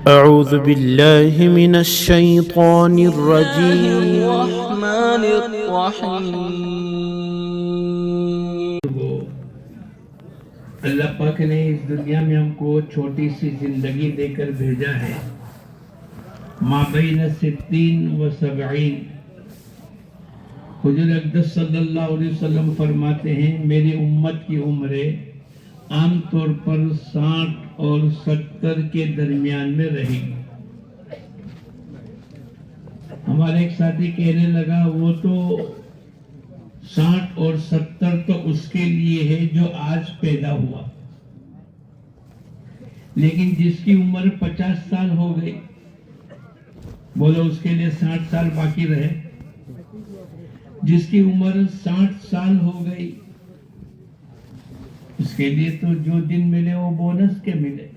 أعوذ بالله من الشيطان الرجيم. الرحمن الرحیم. اللہ پاک نے اس دنیا میں ہم کو چھوٹی سی زندگی دے کر بھیجا ہے. مابین 60 و 70. حضور اقدس صلی اللہ علیہ وسلم فرماتے ہیں میری امت کی عمریں عام طور پر 60 اور 70 کے درمیان میں رہے گی. ہمارے ایک ساتھی کہنے لگا وہ تو 60 اور 70 تو اس کے لیے ہے جو آج پیدا ہوا، لیکن جس کی عمر 50 سال ہو گئی، بولو اس کے لیے 60 سال باقی رہے. جس کی عمر 60 سال ہو گئی اس کے لیے تو جو دن ملے وہ بونس کے ملے.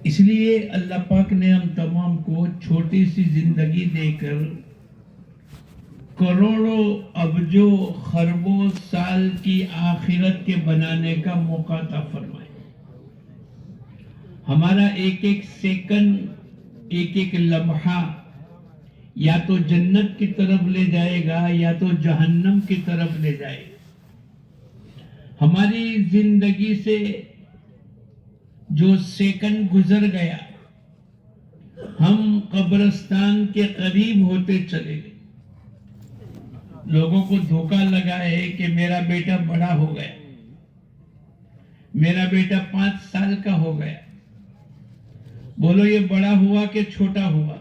اس لیے اللہ پاک نے ہم تمام کو چھوٹی سی زندگی دے کر کروڑوں ابجوں خربوں سال کی آخرت کے بنانے کا موقع عطا فرمائے. ہمارا ایک ایک سیکنڈ، ایک ایک لمحہ یا تو جنت کی طرف لے جائے گا یا تو جہنم کی طرف لے جائے گا. ہماری زندگی سے جو سیکنڈ گزر گیا ہم قبرستان کے قریب ہوتے چلے گئے. لوگوں کو دھوکہ لگا ہے کہ میرا بیٹا بڑا ہو گیا، میرا بیٹا 5 سال کا ہو گیا. بولو یہ بڑا ہوا کہ چھوٹا ہوا؟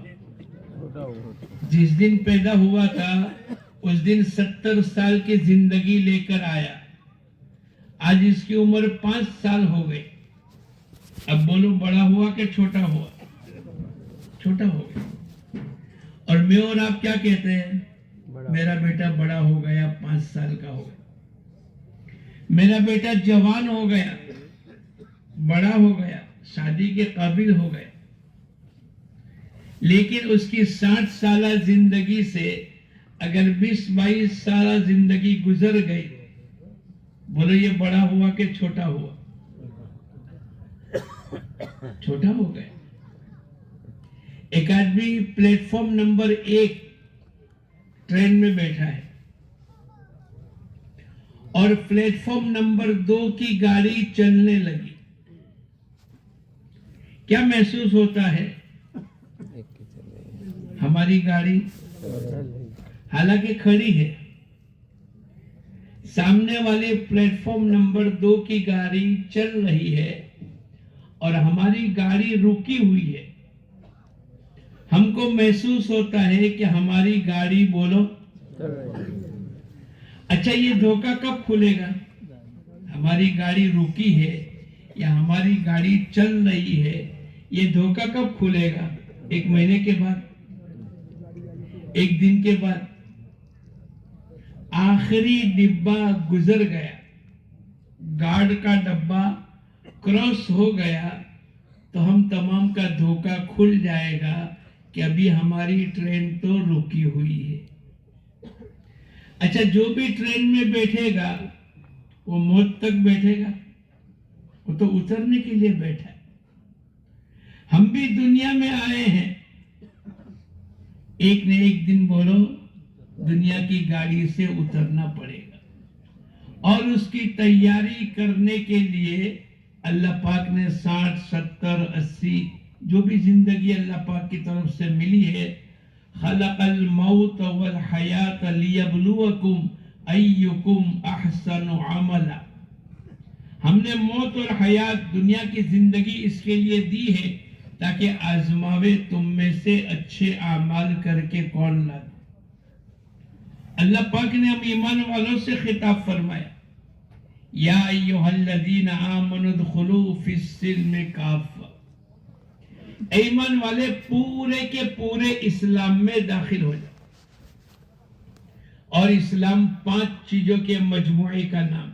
جس دن پیدا ہوا تھا اس دن 70 سال کی زندگی لے کر آیا. آج اس کی عمر 5 سال ہو گئی. اب بولو بڑا ہوا کہ چھوٹا ہوا؟ چھوٹا ہو گیا. اور میں اور آپ کیا کہتے ہیں؟ میرا بیٹا بڑا ہو گیا، 5 سال کا ہو گیا. میرا بیٹا جوان ہو گیا، بڑا ہو گیا، شادی کے قابل ہو گیا. لیکن اس کی 60 سالہ زندگی سے اگر 20-22 سالہ زندگی گزر گئی، بولو یہ بڑا ہوا کہ چھوٹا ہوا؟ چھوٹا ہو گیا. ایک آدمی پلیٹ فارم نمبر 1 ٹرین میں بیٹھا ہے اور پلیٹ فارم نمبر 2 کی گاڑی چلنے لگی. کیا محسوس ہوتا ہے؟ ہماری گاڑی حالانکہ کھڑی ہے، سامنے والے پلیٹ فارم نمبر 2 کی گاڑی چل رہی ہے اور ہماری گاڑی رکی ہوئی ہے. ہم کو محسوس ہوتا ہے کہ ہماری گاڑی بولو. اچھا یہ دھوکہ کب کھلے گا؟ ہماری گاڑی رکی ہے یا ہماری گاڑی چل رہی ہے، یہ دھوکہ کب کھلے گا؟ 1 مہینے کے بعد، 1 دن کے بعد. آخری ڈبہ گزر گیا، گارڈ کا ڈبہ کراس ہو گیا تو ہم تمام کا دھوکہ کھل جائے گا کہ ابھی ہماری ٹرین تو رکی ہوئی ہے. اچھا جو بھی ٹرین میں بیٹھے گا وہ موت تک بیٹھے گا؟ وہ تو اترنے کے لیے بیٹھا ہے. ہم بھی دنیا میں آئے ہیں، ایک نہ ایک دن بولو دنیا کی گاڑی سے اترنا پڑے گا. اور اس کی تیاری کرنے کے لیے اللہ پاک نے 60 70 80 جو بھی زندگی اللہ پاک کی طرف سے ملی ہے، خلق الموت والحیات لیبلوکم ایکم احسن عملا. ہم نے موت اور حیات دنیا کی زندگی اس کے لیے دی ہے تاکہ آزماوے تم میں سے اچھے اعمال کر کے کون لا. اللہ پاک نے ہم ایمان والوں سے خطاب فرمایا یا ایھا الذین آمنوا ادخلوا فی السلم کافہ. ایمان والے پورے کے پورے اسلام میں داخل ہو جائے. اور اسلام 5 چیزوں کے مجموعے کا نام.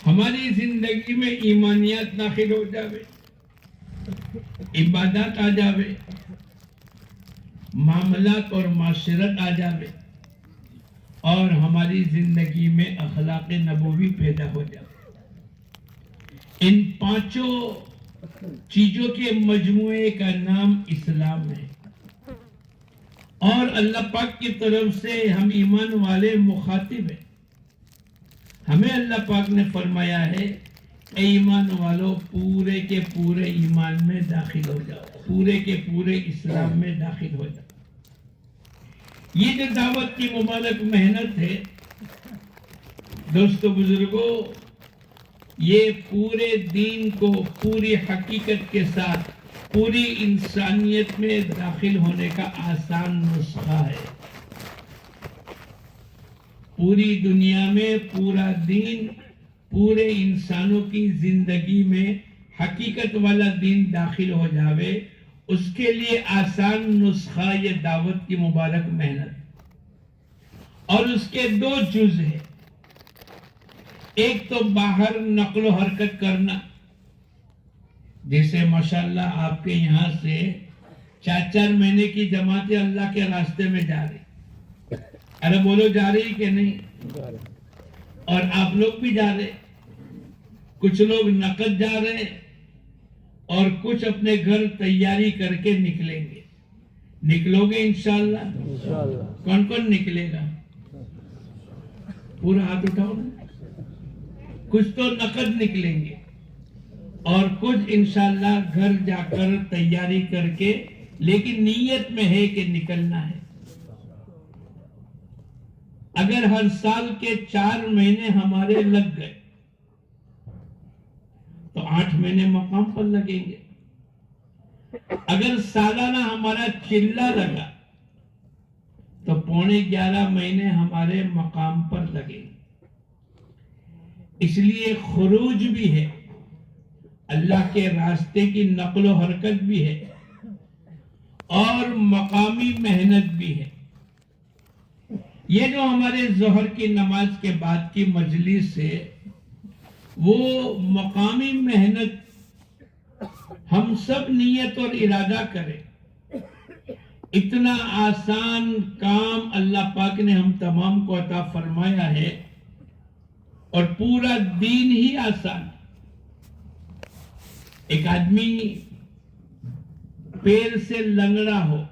ہماری زندگی میں ایمانیات داخل ہو جاوے، عبادات آ جاوے، معاملات اور معاشرت آ جاوے، اور ہماری زندگی میں اخلاق نبوی پیدا ہو جائے. ان 5 چیزوں کے مجموعے کا نام اسلام ہے، اور اللہ پاک کی طرف سے ہم ایمان والے مخاطب ہیں۔ ہمیں اللہ پاک نے فرمایا ہے اے ایمان والو پورے کے پورے ایمان میں داخل ہو جاؤ، پورے کے پورے اسلام میں داخل ہو جاؤ۔ یہ جو دعوت کی مبارک محنت ہے دوستو بزرگوں، یہ پورے دین کو پوری حقیقت کے ساتھ پوری انسانیت میں داخل ہونے کا آسان نسخہ ہے۔ پوری دنیا میں پورا دین پورے انسانوں کی زندگی میں حقیقت والا دین داخل ہو جاوے، اس کے لیے آسان نسخہ یہ دعوت کی مبارک محنت، اور اس کے دو جز ہیں۔ ایک تو باہر نقل و حرکت کرنا، جیسے ماشاءاللہ آپ کے یہاں سے 4 مہینے کی جماعتیں اللہ کے راستے میں جا رہی، ارے بولو جا رہی کہ نہیں؟ اور آپ لوگ بھی جا رہے، کچھ لوگ نقد جا رہے اور کچھ اپنے گھر تیاری کر کے نکلیں گے۔ نکلو گے انشاءاللہ؟ کون کون نکلے گا؟ پورا ہاتھ اٹھاؤ نا۔ کچھ تو نقد نکلیں گے اور کچھ انشاءاللہ گھر جا کر تیاری کر کے، لیکن نیت میں ہے کہ نکلنا ہے۔ اگر ہر سال کے 4 مہینے ہمارے لگ گئے تو 8 مہینے مقام پر لگیں گے۔ اگر سالانہ ہمارا چلہ لگا تو 11.5 مہینے ہمارے مقام پر لگیں گے۔ اس لیے خروج بھی ہے، اللہ کے راستے کی نقل و حرکت بھی ہے، اور مقامی محنت بھی ہے۔ یہ جو ہمارے ظہر کی نماز کے بعد کی مجلس ہے، وہ مقامی محنت ہم سب نیت اور ارادہ کریں۔ اتنا آسان کام اللہ پاک نے ہم تمام کو عطا فرمایا ہے، اور پورا دین ہی آسان۔ ایک آدمی پیر سے لنگڑا ہو،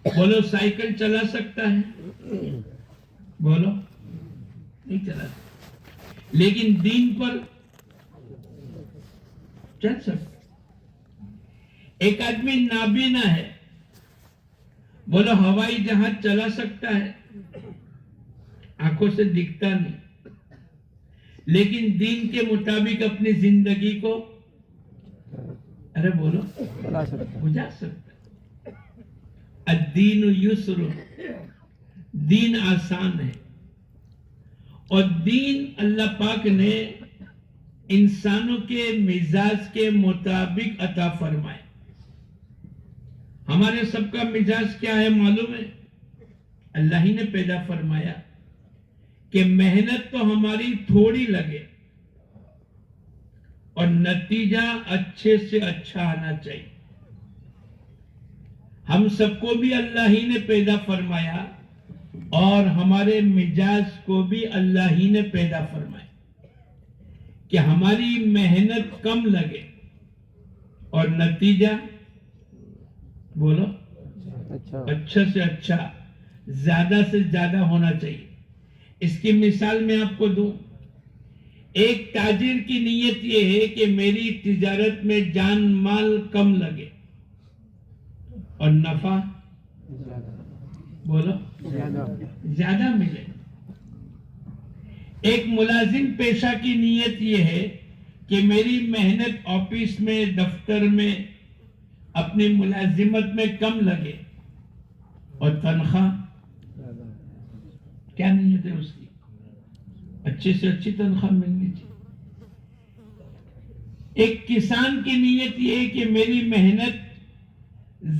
بولو سائیکل چلا سکتا ہے؟ بولو نہیں چلا سکتا، لیکن دین پر چل سکتا۔ ایک آدمی نابینا ہے، بولو ہوائی جہاز چلا سکتا ہے؟ آنکھوں سے دکھتا نہیں، لیکن دین کے مطابق اپنی زندگی کو ارے بولو بجھا سکتا۔ الدین یسر، دین آسان ہے، اور دین اللہ پاک نے انسانوں کے مزاج کے مطابق عطا فرمائے۔ ہمارے سب کا مزاج کیا ہے معلوم ہے؟ اللہ ہی نے پیدا فرمایا کہ محنت تو ہماری تھوڑی لگے اور نتیجہ اچھے سے اچھا آنا چاہیے۔ ہم سب کو بھی اللہ ہی نے پیدا فرمایا، اور ہمارے مزاج کو بھی اللہ ہی نے پیدا فرمایا کہ ہماری محنت کم لگے اور نتیجہ بولو اچھا سے اچھا، زیادہ سے زیادہ ہونا چاہیے۔ اس کی مثال میں آپ کو دوں، ایک تاجر کی نیت یہ ہے کہ میری تجارت میں جان مال کم لگے اور نفع بولو زیادہ ملے۔ ایک ملازم پیشہ کی نیت یہ ہے کہ میری محنت آفس میں، دفتر میں، اپنی ملازمت میں کم لگے اور تنخواہ کیا نیت ہے اس کی؟ اچھے سے اچھی تنخواہ ملنی چاہیے۔ ایک کسان کی نیت یہ ہے کہ میری محنت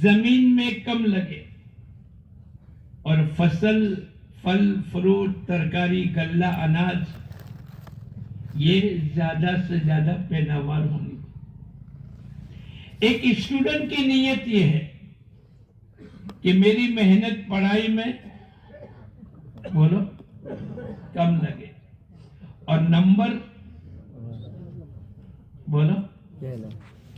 زمین میں کم لگے اور فصل، پھل، فروٹ، ترکاری، غلہ، اناج یہ زیادہ سے زیادہ پیداوار ہونی۔ ایک اسٹوڈنٹ کی نیت یہ ہے کہ میری محنت پڑھائی میں بولو کم لگے اور نمبر بولو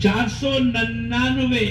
499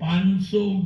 500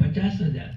50,000।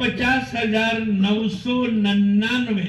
50,999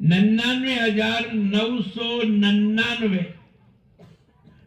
99,999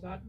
7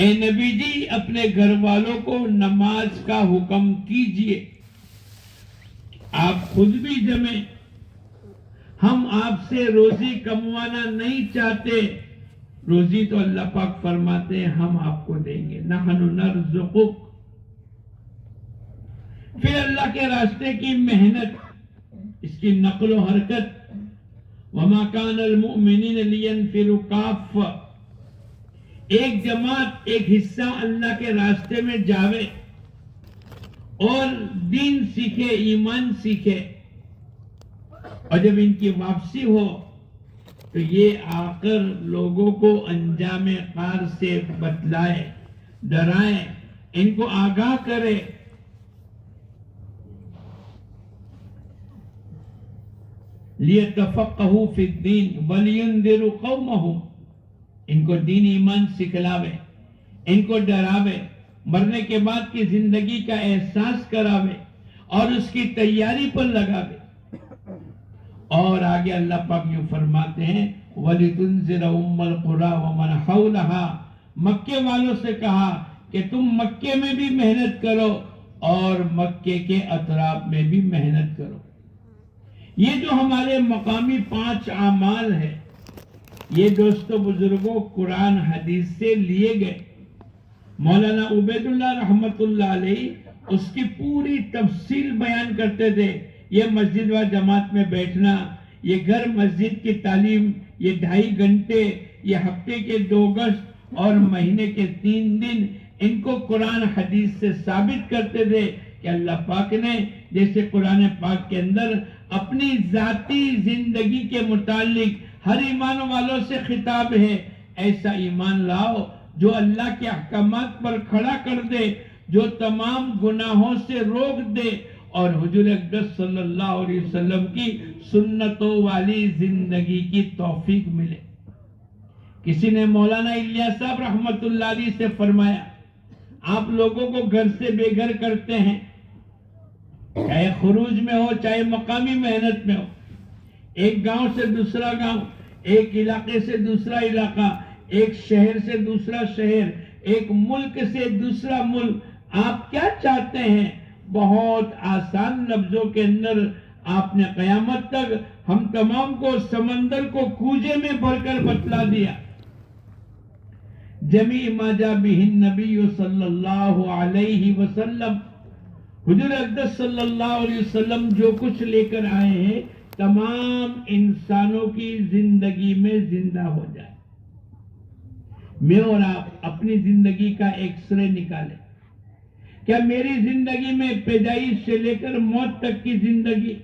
اے نبی جی اپنے گھر والوں کو نماز کا حکم کیجئے، آپ خود بھی جمیں، ہم آپ سے روزی کموانا نہیں چاہتے، روزی تو اللہ پاک فرماتے ہیں ہم آپ کو دیں گے، نحن نرزقک۔ پھر اللہ کے راستے کی محنت، اس کی نقل و حرکت، وما کان المؤمنین لینفروا کافہ، ایک جماعت ایک حصہ اللہ کے راستے میں جاوے اور دین سیکھے، ایمان سیکھے، اور جب ان کی واپسی ہو تو یہ آ کر لوگوں کو انجام کار سے بتلائے، ڈرائے، ان کو آگاہ کرے۔ لِيَتَفَقَّهُوا فِي الدِّينِ وَلِيُنذِرُوا قَوْمَهُمْ، ان کو دین ایمان سکھلاوے، ان کو ڈراوے، مرنے کے بعد کی زندگی کا احساس کراوے اور اس کی تیاری پر لگاوے۔ اور آگے اللہ پاک یوں فرماتے ہیں وَلِتُنذِرَ أُمَّ الْقُرَىٰ وَمَنْ حَوْلَهَا، مکے والوں سے کہا کہ تم مکے میں بھی محنت کرو اور مکے کے اطراف میں بھی محنت کرو۔ یہ جو ہمارے مقامی 5 اعمال ہیں، یہ دوستو بزرگوں قرآن حدیث سے لیے گئے۔ مولانا عبید اللہ رحمت اللہ علیہ اس کی پوری تفصیل بیان کرتے تھے۔ یہ مسجد و جماعت میں بیٹھنا، یہ گھر مسجد کی تعلیم، یہ 2.5 گھنٹے، یہ ہفتے کے 2 گشت اور مہینے کے 3 دن، ان کو قرآن حدیث سے ثابت کرتے تھے کہ اللہ پاک نے جیسے قرآن پاک کے اندر اپنی ذاتی زندگی کے متعلق ہر ایمان والوں سے خطاب ہے، ایسا ایمان لاؤ جو اللہ کے احکامات پر کھڑا کر دے، جو تمام گناہوں سے روک دے اور حضور اقدس صلی اللہ علیہ وسلم کی سنتوں والی زندگی کی توفیق ملے۔ کسی نے مولانا الیاس صاحب رحمت اللہ علیہ سے فرمایا آپ لوگوں کو گھر سے بے گھر کرتے ہیں، چاہے خروج میں ہو چاہے مقامی محنت میں ہو، ایک گاؤں سے دوسرا گاؤں، ایک علاقے سے دوسرا علاقہ، ایک شہر سے دوسرا شہر، ایک ملک سے دوسرا ملک، آپ کیا چاہتے ہیں؟ بہت آسان لفظوں کے اندر آپ نے قیامت تک ہم تمام کو سمندر کو کوزے میں بھر کر بتلا دیا۔ جمیع ما جاء به النبی صلی اللہ علیہ وسلم، حضور اقدس صلی اللہ علیہ وسلم جو کچھ لے کر آئے ہیں تمام انسانوں کی زندگی میں زندہ ہو جائے۔ میں اور آپ اپنی زندگی کا ایکس رے نکالیں، کیا میری زندگی میں پیدائش سے لے کر موت تک کی زندگی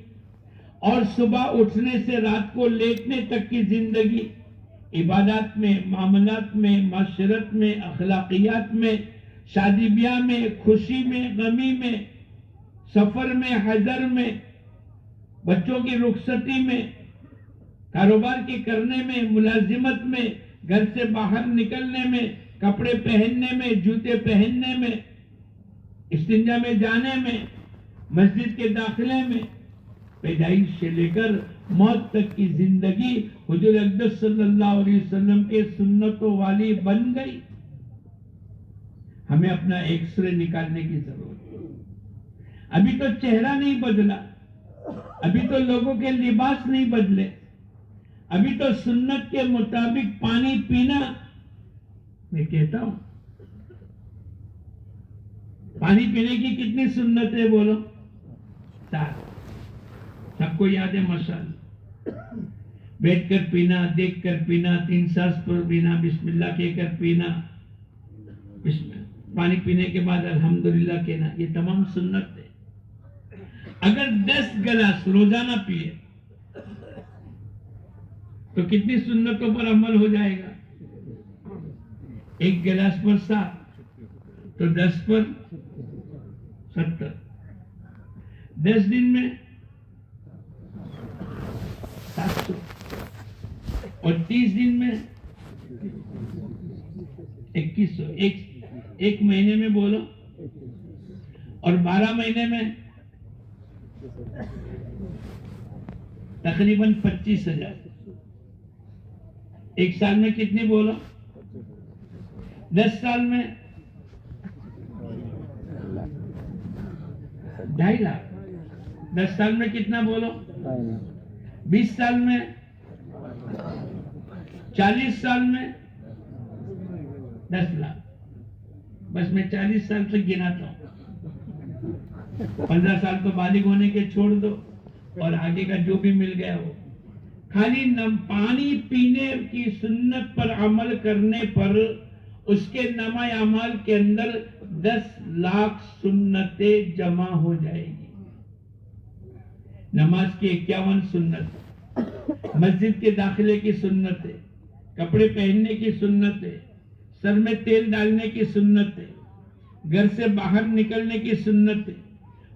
اور صبح اٹھنے سے رات کو لیٹنے تک کی زندگی، عبادات میں، معاملات میں، معاشرت میں، اخلاقیات میں، شادی بیاہ میں، خوشی میں، غمی میں، سفر میں، حضر میں، بچوں کی رخصتی میں، کاروبار کے کرنے میں، ملازمت میں، گھر سے باہر نکلنے میں، کپڑے پہننے میں، جوتے پہننے میں، استنجا میں جانے میں، مسجد کے داخلے میں، پیدائش سے لے کر موت تک کی زندگی حضور اقدس صلی اللہ علیہ وسلم کے سنتوں والی بن گئی۔ ہمیں اپنا ایکس رے نکالنے کی ضرورت ہے۔ ابھی تو چہرہ نہیں بدلا، ابھی تو لوگوں کے لباس نہیں بدلے، ابھی تو سنت کے مطابق پانی پینا، میں کہتا ہوں پانی پینے کی کتنی سنت ہے بولو؟ 7، سب کو یاد ہے ماشاءاللہ۔ بیٹھ کر پینا، دیکھ کر پینا، 3 سانس پر پینا، بسم اللہ کہہ کر پینا، پانی پینے کے بعد الحمدللہ کہنا، یہ تمام سنت ہے۔ اگر 10 گلاس روزانہ پیے تو کتنی سنتوں پر عمل ہو جائے گا؟ 1 گلاس پر 7 تو 10 پر 70، 10 دن میں 700 اور 30 دن میں 2100، ایک مہینے میں بولو، اور 12 مہینے میں تقریباً 25,000، ایک سال میں کتنی بولو؟ 10 سال میں 2.5 لاکھ. 10 سال میں کتنا بولو؟ 20 سال میں 40 سال میں 10 لاکھ. بس میں 40 سال سے گناتا ہوں. 15 سال تو بالغ ہونے کے چھوڑ دو اور آگے کا جو بھی مل گیا وہ. خالی پانی پینے کی سنت پر عمل کرنے پر اس کے نامہ اعمال کے اندر 10 لاکھ سنتیں جمع ہو جائے گی. نماز کی 51 سنت، مسجد کے داخلے کی سنتیں، کپڑے پہننے کی سنتیں، سر میں تیل ڈالنے کی سنتیں، گھر سے باہر نکلنے کی سنتیں،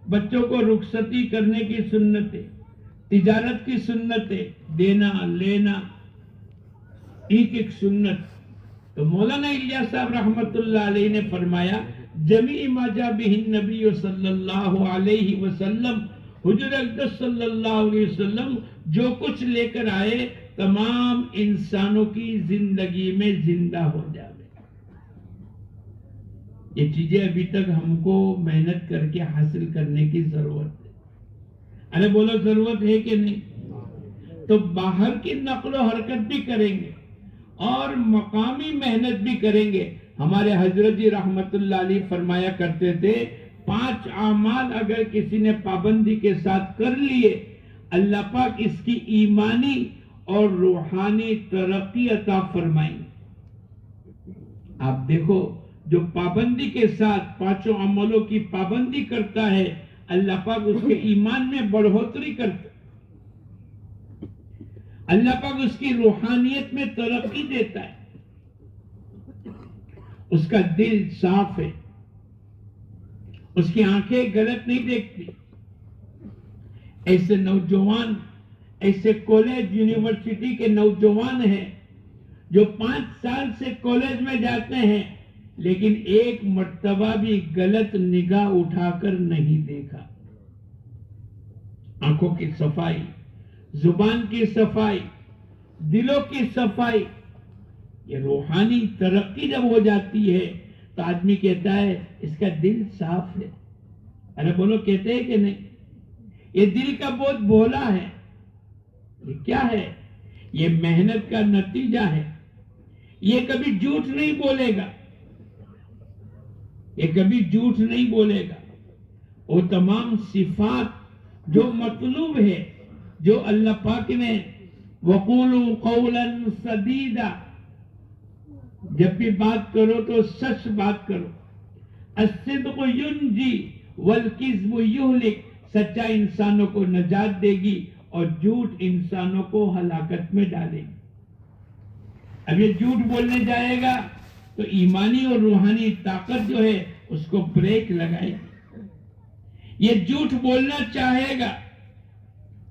بچوں کو رخصتی کرنے کی سنتیں، تجارت کی سنتیں، دینا لینا، ایک ایک سنت. تو مولانا الیاس صاحب رحمت اللہ علیہ نے فرمایا جمیع ما جاء بہ النبی صلی اللہ علیہ وسلم، حضور اقدس صلی اللہ علیہ وسلم جو کچھ لے کر آئے تمام انسانوں کی زندگی میں زندہ ہو جائے. یہ چیزیں ابھی تک ہم کو محنت کر کے حاصل کرنے کی ضرورت ہے. ارے بولو ضرورت ہے کہ نہیں؟ تو باہر کی نقل و حرکت بھی کریں گے اور مقامی محنت بھی کریں گے. ہمارے حضرت جی رحمت اللہ علیہ فرمایا کرتے تھے 5 اعمال اگر کسی نے پابندی کے ساتھ کر لیے اللہ پاک اس کی ایمانی اور روحانی ترقی عطا فرمائیں. آپ دیکھو جو پابندی کے ساتھ 5 عملوں کی پابندی کرتا ہے اللہ پاک اس کے ایمان میں بڑھوتری کرتا ہے. اللہ پاک اس کی روحانیت میں ترقی دیتا ہے. اس کا دل صاف ہے، اس کی آنکھیں غلط نہیں دیکھتی. ایسے نوجوان، ایسے کالج یونیورسٹی کے نوجوان ہیں جو 5 سال سے کالج میں جاتے ہیں لیکن ایک مرتبہ بھی غلط نگاہ اٹھا کر نہیں دیکھا. آنکھوں کی صفائی، زبان کی صفائی، دلوں کی صفائی، یہ روحانی ترقی جب ہو جاتی ہے تو آدمی کہتا ہے اس کا دل صاف ہے. ارے بولو کہتے ہیں کہ نہیں؟ یہ دل کا بہت بھولا ہے. یہ کیا ہے؟ یہ محنت کا نتیجہ ہے. یہ کبھی جھوٹ نہیں بولے گا، یہ کبھی جھوٹ نہیں بولے گا. وہ تمام صفات جو مطلوب ہے، جو اللہ پاک نے وَقُولُوا قَوْلًا سَدِيدًا، جب بھی بات کرو تو سچ بات کرو. الصدق ينجي والكذب يهلك، سچا انسانوں کو نجات دے گی اور جھوٹ انسانوں کو ہلاکت میں ڈالے گی. اب یہ جھوٹ بولنے جائے گا تو ایمانی اور روحانی طاقت جو ہے اس کو بریک لگائے گی. یہ جھوٹ بولنا چاہے گا،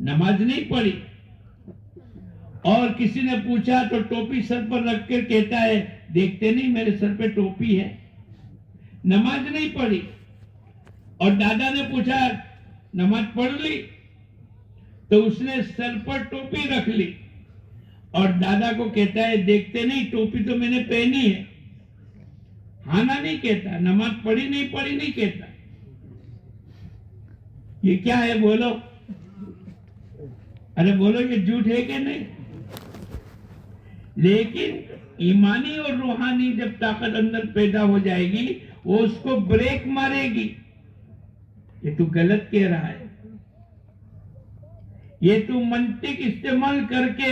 نماز نہیں پڑھی اور کسی نے پوچھا تو ٹوپی سر پر رکھ کر کہتا ہے دیکھتے نہیں میرے سر پہ ٹوپی ہے. نماز نہیں پڑھی اور دادا نے پوچھا نماز پڑھ لی تو اس نے سر پر ٹوپی رکھ لی اور دادا کو کہتا ہے دیکھتے نہیں ٹوپی تو میں نے پہنی ہے. ہانا نہیں کہتا، نماز پڑھی نہیں کہتا. یہ کیا ہے بولو؟ ارے بولو یہ جھوٹ ہے کہ نہیں؟ لیکن ایمانی اور روحانی جب طاقت اندر پیدا ہو جائے گی وہ اس کو بریک مارے گی. یہ تو غلط کہہ رہا ہے، یہ تو منطق استعمال کر کے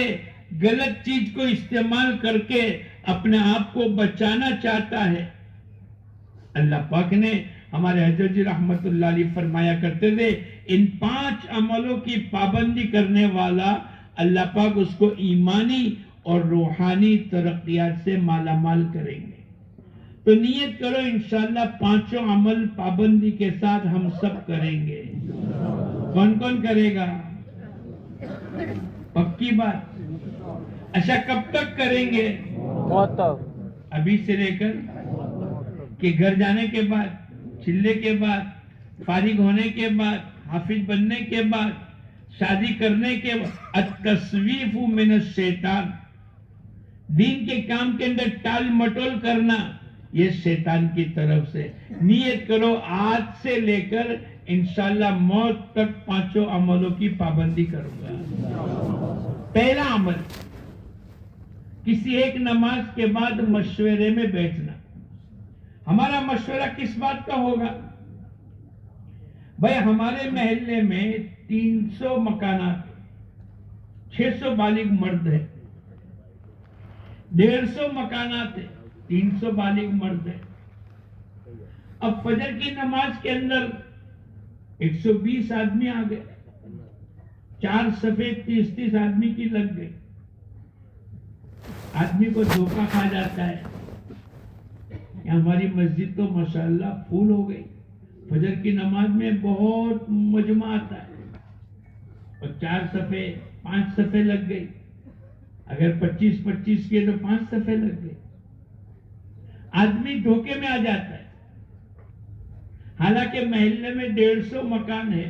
غلط چیز کو استعمال کر کے اپنے آپ کو بچانا چاہتا ہے. اللہ پاک نے ہمارے حضرت جی رحمت اللہ علیہ فرمایا کرتے تھے ان 5 عملوں کی پابندی کرنے والا اللہ پاک اس کو ایمانی اور روحانی ترقیات سے مالا مال کریں گے. تو نیت کرو انشاءاللہ 5 عمل پابندی کے ساتھ ہم سب کریں گے. کون کون کرے گا؟ پکی بات. اچھا کب تک کریں گے؟ ابھی سے لے کر کہ گھر جانے کے بعد، چلے کے بعد، فارغ ہونے کے بعد، حافظ بننے کے بعد، شادی کرنے کے بعد. التصویف من الشیطان، دین کے کام کے اندر ٹال مٹول کرنا یہ شیطان کی طرف سے. نیت کرو آج سے لے کر انشاءاللہ موت تک 5 عملوں کی پابندی کروں گا. پہلا عمل، کسی ایک نماز کے بعد مشورے میں بیٹھنا. ہمارا مشورہ کس بات کا ہوگا؟ بھائی ہمارے محلے میں 300 مکانات، 600 بالغ مرد ہے، 150 مکانات ہے، 300 بالغ مرد ہے. اب فجر کی نماز کے اندر 120 آدمی آ گئے، 4 صفیں 30 آدمی کی لگ گئی. آدمی کو دھوکہ کھا جاتا ہے. ہماری مسجد تو ماشاءاللہ پھول ہو گئی، فجر کی نماز میں بہت مجمع آتا ہے اور 4 صفیں 5 صفیں لگ گئی. اگر 25 کیے تو 5 صفیں لگ گئی. آدمی دھوکے میں آ جاتا ہے. حالانکہ محلے میں 150 مکان ہے،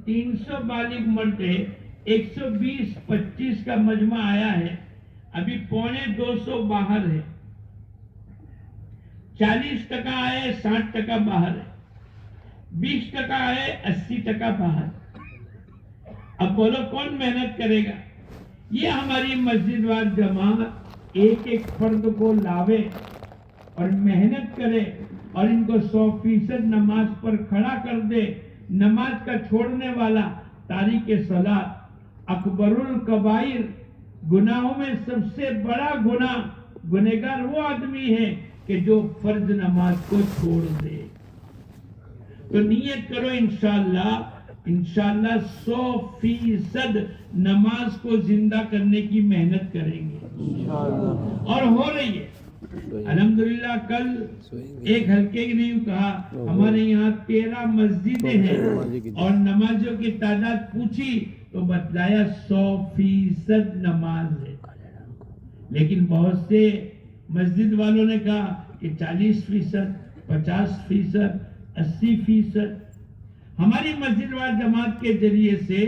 300 بالغ مرد ہے، 120-25 کا مجمع آیا ہے، ابھی 250 باہر ہے. 40% آئے، 60% باہر ہے، 20% آئے، 80% باہر. اب بولو کون محنت کرے گا؟ یہ ہماری مسجد وار جماعت ایک فرد کو لاوے اور محنت کرے اور ان کو 100% نماز پر کھڑا کر دے. نماز کا چھوڑنے والا تاریک صلاۃ اکبر الکبائر، گناہوں میں سب سے بڑا گنہگار وہ آدمی ہے کہ جو فرض نماز کو چھوڑ دے. تو نیت کرو انشاءاللہ 100% نماز کو زندہ کرنے کی محنت کریں گے اور ہو رہی ہے الحمدللہ. کل ایک ہلکے کی نہیں کہا، ہمارے یہاں 13 مسجدیں ہیں اور نمازیوں کی تعداد پوچھی تو بتلایا 100% نماز ہے. لیکن بہت سے مسجد والوں نے کہا کہ 40%، 50%، 80%. ہماری مسجد وال جماعت کے ذریعے سے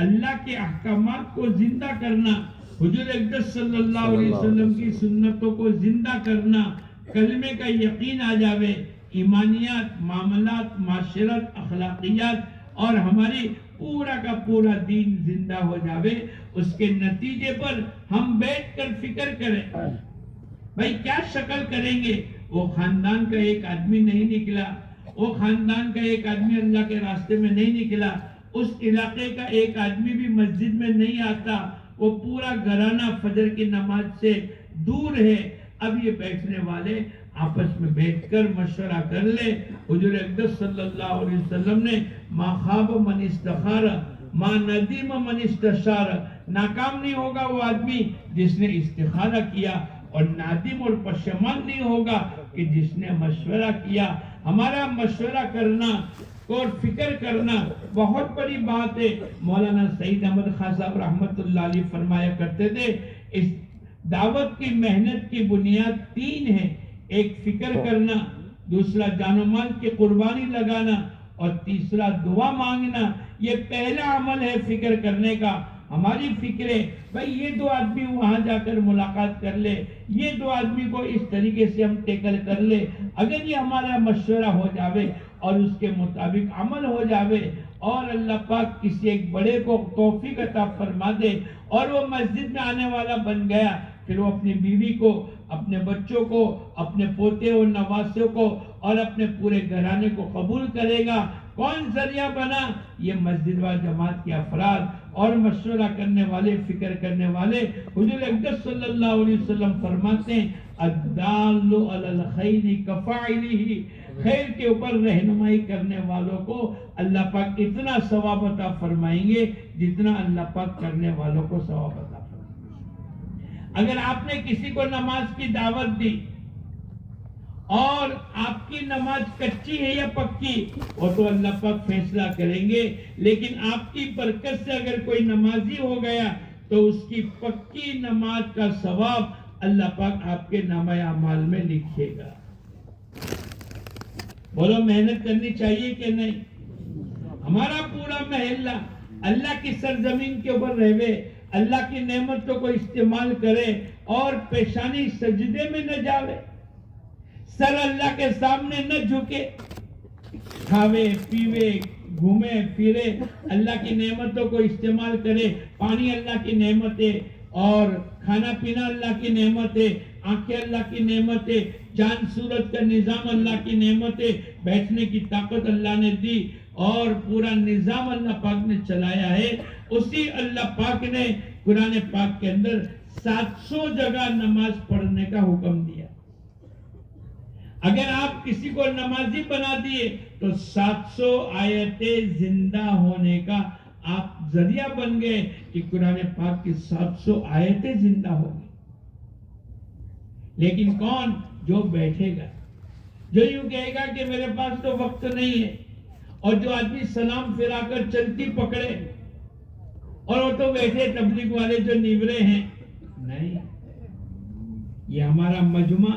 اللہ کے احکامات کو زندہ کرنا، حضور اقدس صلی اللہ علیہ وسلم کی سنتوں کو زندہ کرنا، کلمے کا یقین آ جاوے، ایمانیات، معاملات، معاشرت، اخلاقیات اور ہماری پورا کا پورا دین زندہ ہو جاوے. اس کے نتیجے پر ہم بیٹھ کر فکر کریں بھائی کیا شکل کریں گے. وہ خاندان کا ایک آدمی نہیں نکلا، وہ خاندان کا ایک آدمی اللہ کے راستے میں نہیں نکلا، اس علاقے کا ایک آدمی بھی مسجد میں نہیں آتا، وہ پورا گھرانہ فجر کی نماز سے دور ہے. اب یہ بیٹھنے والے آپس میں بیٹھ کر مشورہ کر لے. حضور اقدس صلی اللہ علیہ وسلم نے ما خاب من استخار ما ندیم من استشار، ناکام نہیں ہوگا وہ آدمی جس نے استخارہ کیا اور نادم اور پشیمان نہیں ہوگا کہ جس نے مشورہ کیا. ہمارا مشورہ کرنا اور فکر کرنا بہت بڑی بات ہے. مولانا سعید احمد خان صاحب رحمت اللہ علیہ فرمایا کرتے تھے اس دعوت کی محنت کی بنیاد 3 ہے. ایک فکر کرنا، دوسرا جان و مال کی قربانی لگانا اور تیسرا دعا مانگنا. یہ پہلا عمل ہے فکر کرنے کا. ہماری فکریں بھائی یہ 2 آدمی وہاں جا کر ملاقات کر لے، یہ 2 آدمی کو اس طریقے سے ہم ٹیکل کر لے. اگر یہ ہمارا مشورہ ہو جاوے اور اس کے مطابق عمل ہو جاوے اور اللہ پاک کسی ایک بڑے کو توفیق عطا فرما دے اور وہ مسجد میں آنے والا بن گیا، پھر وہ اپنی بیوی کو، اپنے بچوں کو، اپنے پوتے اور نواسوں کو اور اپنے پورے گھرانے کو قبول کرے گا. کون ذریعہ بنا؟ یہ مسجد و جماعت کے افراد اور مشورہ کرنے والے، فکر کرنے والے. حضور اقدس صلی اللہ علیہ وسلم فرماتے ہیں الدال علی الخیر کفاعلہ، خیر کے اوپر رہنمائی کرنے والوں کو اللہ پاک اتنا ثواب عطا فرمائیں گے جتنا اللہ پاک کرنے والوں کو ثواب عطا فرمائیں گے. اگر آپ نے کسی کو نماز کی دعوت دی اور آپ کی نماز کچی ہے یا پکی، وہ تو اللہ پاک فیصلہ کریں گے. لیکن آپ کی برکت سے اگر کوئی نمازی ہو گیا تو اس کی پکی نماز کا ثواب اللہ پاک آپ کے نامہ اعمال میں لکھے گا. بولو محنت کرنی چاہیے کہ نہیں؟ ہمارا پورا محلہ اللہ کی سرزمین کے اوپر رہے، اللہ کی نعمتوں کو استعمال کرے اور پیشانی سجدے میں نہ جاوے. سر اللہ کے سامنے نہ جھکے، کھاوے پیوے گھومے پھرے، اللہ کی نعمتوں کو استعمال کرے، پانی اللہ کی نعمت ہے، اور کھانا پینا اللہ کی نعمت ہے، آنکھیں اللہ کی نعمت ہے، چاند سورج کا نظام اللہ کی نعمت ہے، بیٹھنے کی طاقت اللہ نے دی، اور پورا نظام اللہ پاک نے چلایا ہے۔ اسی اللہ پاک نے قرآن پاک کے اندر 700 جگہ نماز پڑھنے کا حکم دیا۔ اگر آپ کسی کو نمازی بنا دیے تو 700 آیتیں زندہ ہونے کا آپ ذریعہ بن گئے کہ قرآن پاک کی 700 آیتیں زندہ ہو گئی۔ لیکن کون؟ جو بیٹھے گا، جو یوں کہے گا کہ میرے پاس تو وقت نہیں ہے، اور جو آدمی سلام پھرا کر چلتی پکڑے، اور وہ تو بیٹھے تبلیغ والے جو نیورے ہیں۔ نہیں، یہ ہمارا مجمع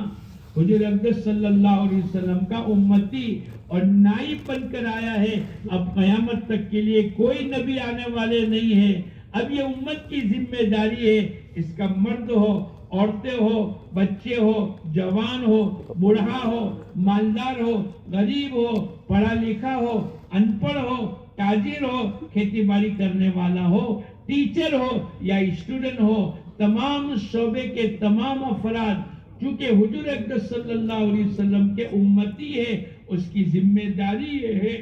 حضور اقدس صلی اللہ علیہ وسلم کا امتی اور نائب بن کر آیا ہے۔ اب قیامت تک کے لیے کوئی نبی آنے والے نہیں ہے۔ اب یہ امت کی ذمہ داری ہے، اس کا مرد ہو، عورتیں ہو، بچے ہو، جوان ہو، بوڑھا ہو، مالدار ہو، غریب ہو، پڑھا لکھا ہو، ان پڑھ ہو، تاجر ہو، کھیتی باڑی کرنے والا ہو، ٹیچر ہو یا اسٹوڈنٹ ہو، تمام شعبے کے تمام افراد چونکہ حضور اقدس صلی اللہ علیہ وسلم کے امتی ہے، اس کی ذمہ داری یہ ہے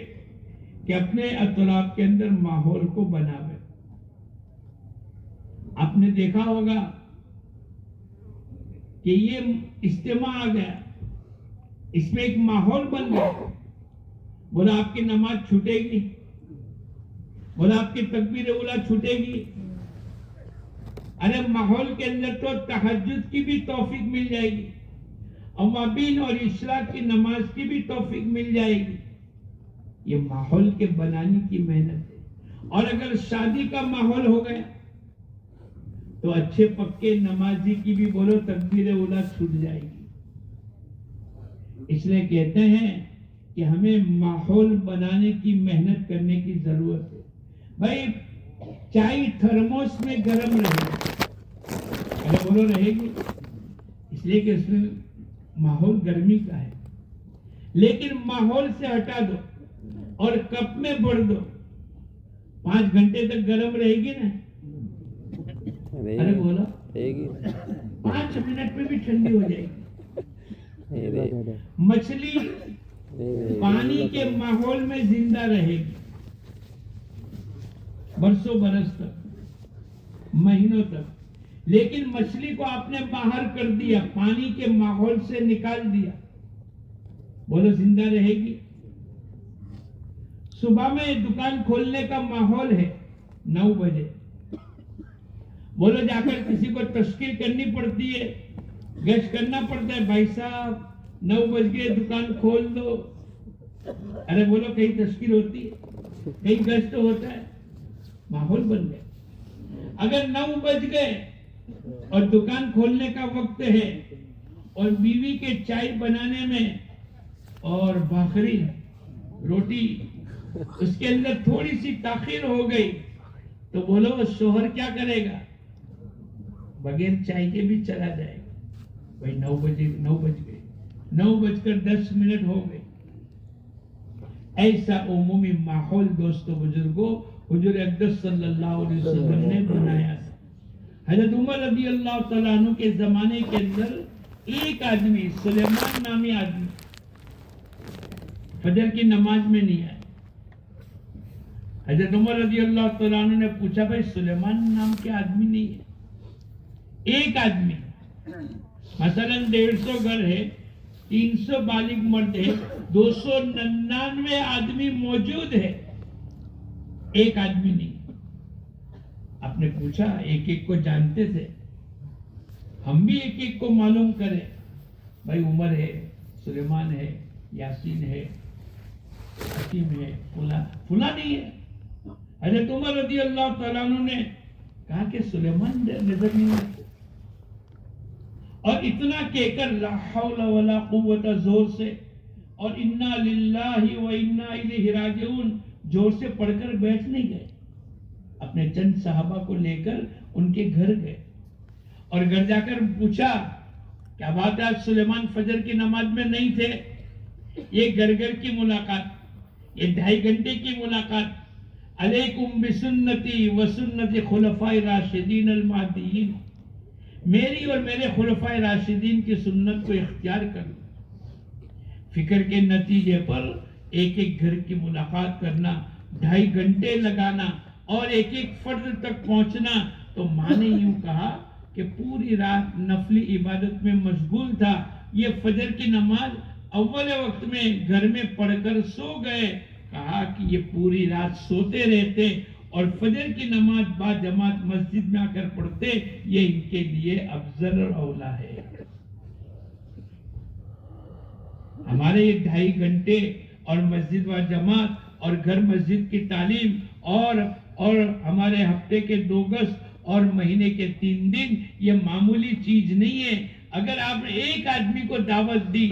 کہ اپنے اطراف کے اندر ماحول کو بناوے۔ آپ نے دیکھا ہوگا کہ یہ اجتماع آ گیا، اس میں ایک ماحول بن گیا، بولا آپ کی نماز چھوٹے گی، بولا آپ کی تکبیر اولیٰ چھوٹے گی۔ ارے ماحول کے اندر تو تہجد کی بھی توفیق مل جائے گی، اوابین اور اشراق کی نماز کی بھی توفیق مل جائے گی۔ یہ ماحول کے بنانے کی محنت ہے۔ اور اگر شادی کا ماحول ہو گیا تو اچھے پکے نمازی کی بھی بولو تکبیر اولیٰ چھوٹ جائے گی۔ اس لیے کہتے ہیں کہ ہمیں ماحول بنانے کی محنت کرنے کی ضرورت ہے۔ بھائی چائے تھرموس میں گرم رہے گی، اگر بولو رہے گی، اس لیے کہ اس میں ماحول گرمی کا ہے، لیکن ماحول سے ہٹا دو اور کپ میں بھر دو، 5 گھنٹے تک گرم رہے گی نا؟ ارے بولو 5 منٹ میں بھی ٹھنڈی ہو جائے گی۔ مچھلی پانی کے ماحول میں زندہ رہے گی برسوں برس تک، مہینوں تک، لیکن مچھلی کو آپ نے باہر کر دیا، پانی کے ماحول سے نکال دیا، بولو زندہ رہے گی؟ صبح میں دکان کھولنے کا ماحول ہے 9 بجے، بولو جا کر کسی کو تشکیل کرنی پڑتی ہے، گشت کرنا پڑتا ہے، بھائی صاحب 9 بج گئے دکان کھول دو۔ ارے بولو کہیں تشکیل ہوتی ہے، کہیں گشت ہوتا ہے؟ ماحول بن گئے۔ اگر 9 بج گئے اور دکان کھولنے کا وقت ہے اور بیوی کے چائے بنانے میں اور بھاخری روٹی اس کے اندر تھوڑی سی تاخیر ہو گئی تو بولو شوہر کیا کرے گا؟ بغیر چائے کے بھی چلا جائے گا۔ بھائی 9 بج گئے، 9:10 ہو گئے۔ ایسا عمومی ماحول دوستو بزرگوں حضور اقدس صلی اللہ علیہ وسلم نے بنایا تھا۔ حضرت عمر رضی اللہ تعالیٰ عنہ کے زمانے کے اندر ایک آدمی، سلیمان نامی آدمی، فجر کی نماز میں نہیں آئے۔ حضرت عمر رضی اللہ تعالیٰ عنہ نے پوچھا بھائی سلیمان نام کے آدمی نہیں ہے؟ ایک آدمی، مثلا 150 گھر ہے، 300 بالغ مرد ہے، 299 آدمی موجود ہے، ایک آدمی نہیں۔ آپ نے پوچھا، ایک ایک کو جانتے تھے، ہم بھی ایک ایک کو معلوم کریں، بھائی عمر ہے، سلیمان ہے، یاسین ہے، حکیم ہے، فلاں نہیں ہے۔ حضرت عمر رضی اللہ تعالیٰ عنہ نے کہا کہ سلیمان نظر نہیں آتے، اور اتنا کہہ کر لا حول ولا قوت زور سے اور انا للہ و انا الیہ راجعون زور سے پڑھ کر بیٹھ نہیں گئے، اپنے چند صحابہ کو لے کر ان کے گھر گئے اور گھر جا کر پوچھا کیا بات ہے، آج سلیمان فجر کی نماز میں نہیں تھے. یہ گھر گھر کی ملاقات، یہ 2.5 گھنٹے کی ملاقات. علیکم بسنتی و سنت خلفاء راشدین المہدیین، میری اور میرے خلفاء راشدین کی سنت کو اختیار کرنا. فکر کے نتیجے پر ایک ایک گھر کی ملاقات کرنا، 2.5 گھنٹے لگانا اور ایک ایک فرد تک پہنچنا. تو ماں نے یوں کہا کہ پوری رات نفلی عبادت میں مشغول تھا، یہ فجر کی نماز اول وقت میں گھر میں پڑھ کر سو گئے. کہا کہ یہ پوری رات سوتے رہتے اور فجر کی نماز با جماعت مسجد میں آ کر پڑھتے، یہ ان کے لیے افضل اور اولا ہے. ہمارے یہ 2.5 گھنٹے اور مسجد و جماعت اور گھر مسجد کی تعلیم اور ہمارے ہفتے کے 2 گز اور مہینے کے 3 دن، یہ معمولی چیز نہیں ہے. اگر آپ نے ایک آدمی کو دعوت دی،